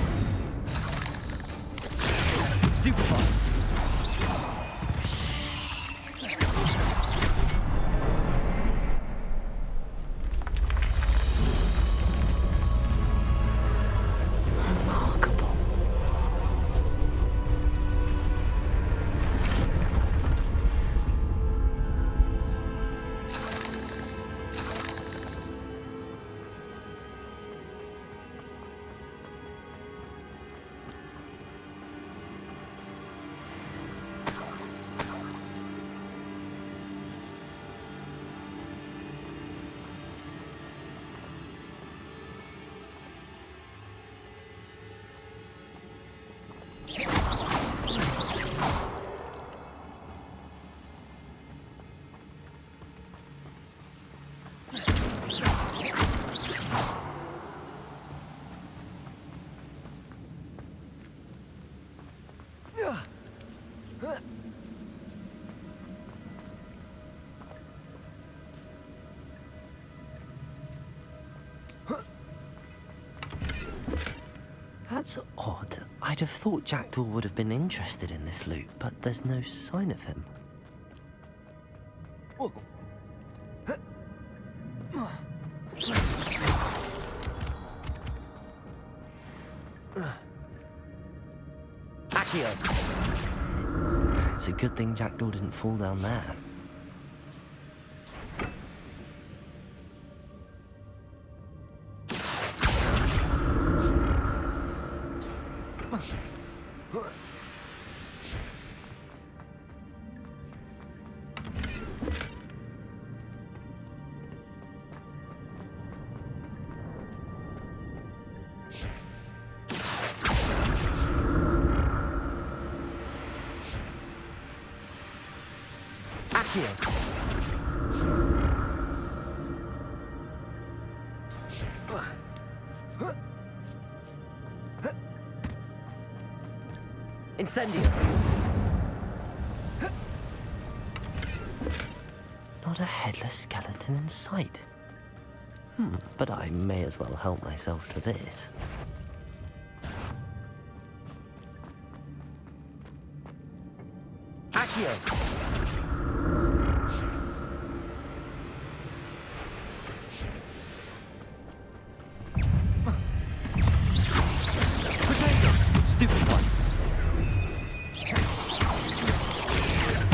That's odd. I'd have thought Jackdaw would have been interested in this loot, but there's no sign of him. Accio! It's a good thing Jackdaw didn't fall down there. Incendio! Not a headless skeleton in sight. But I may as well help myself to this. Accio!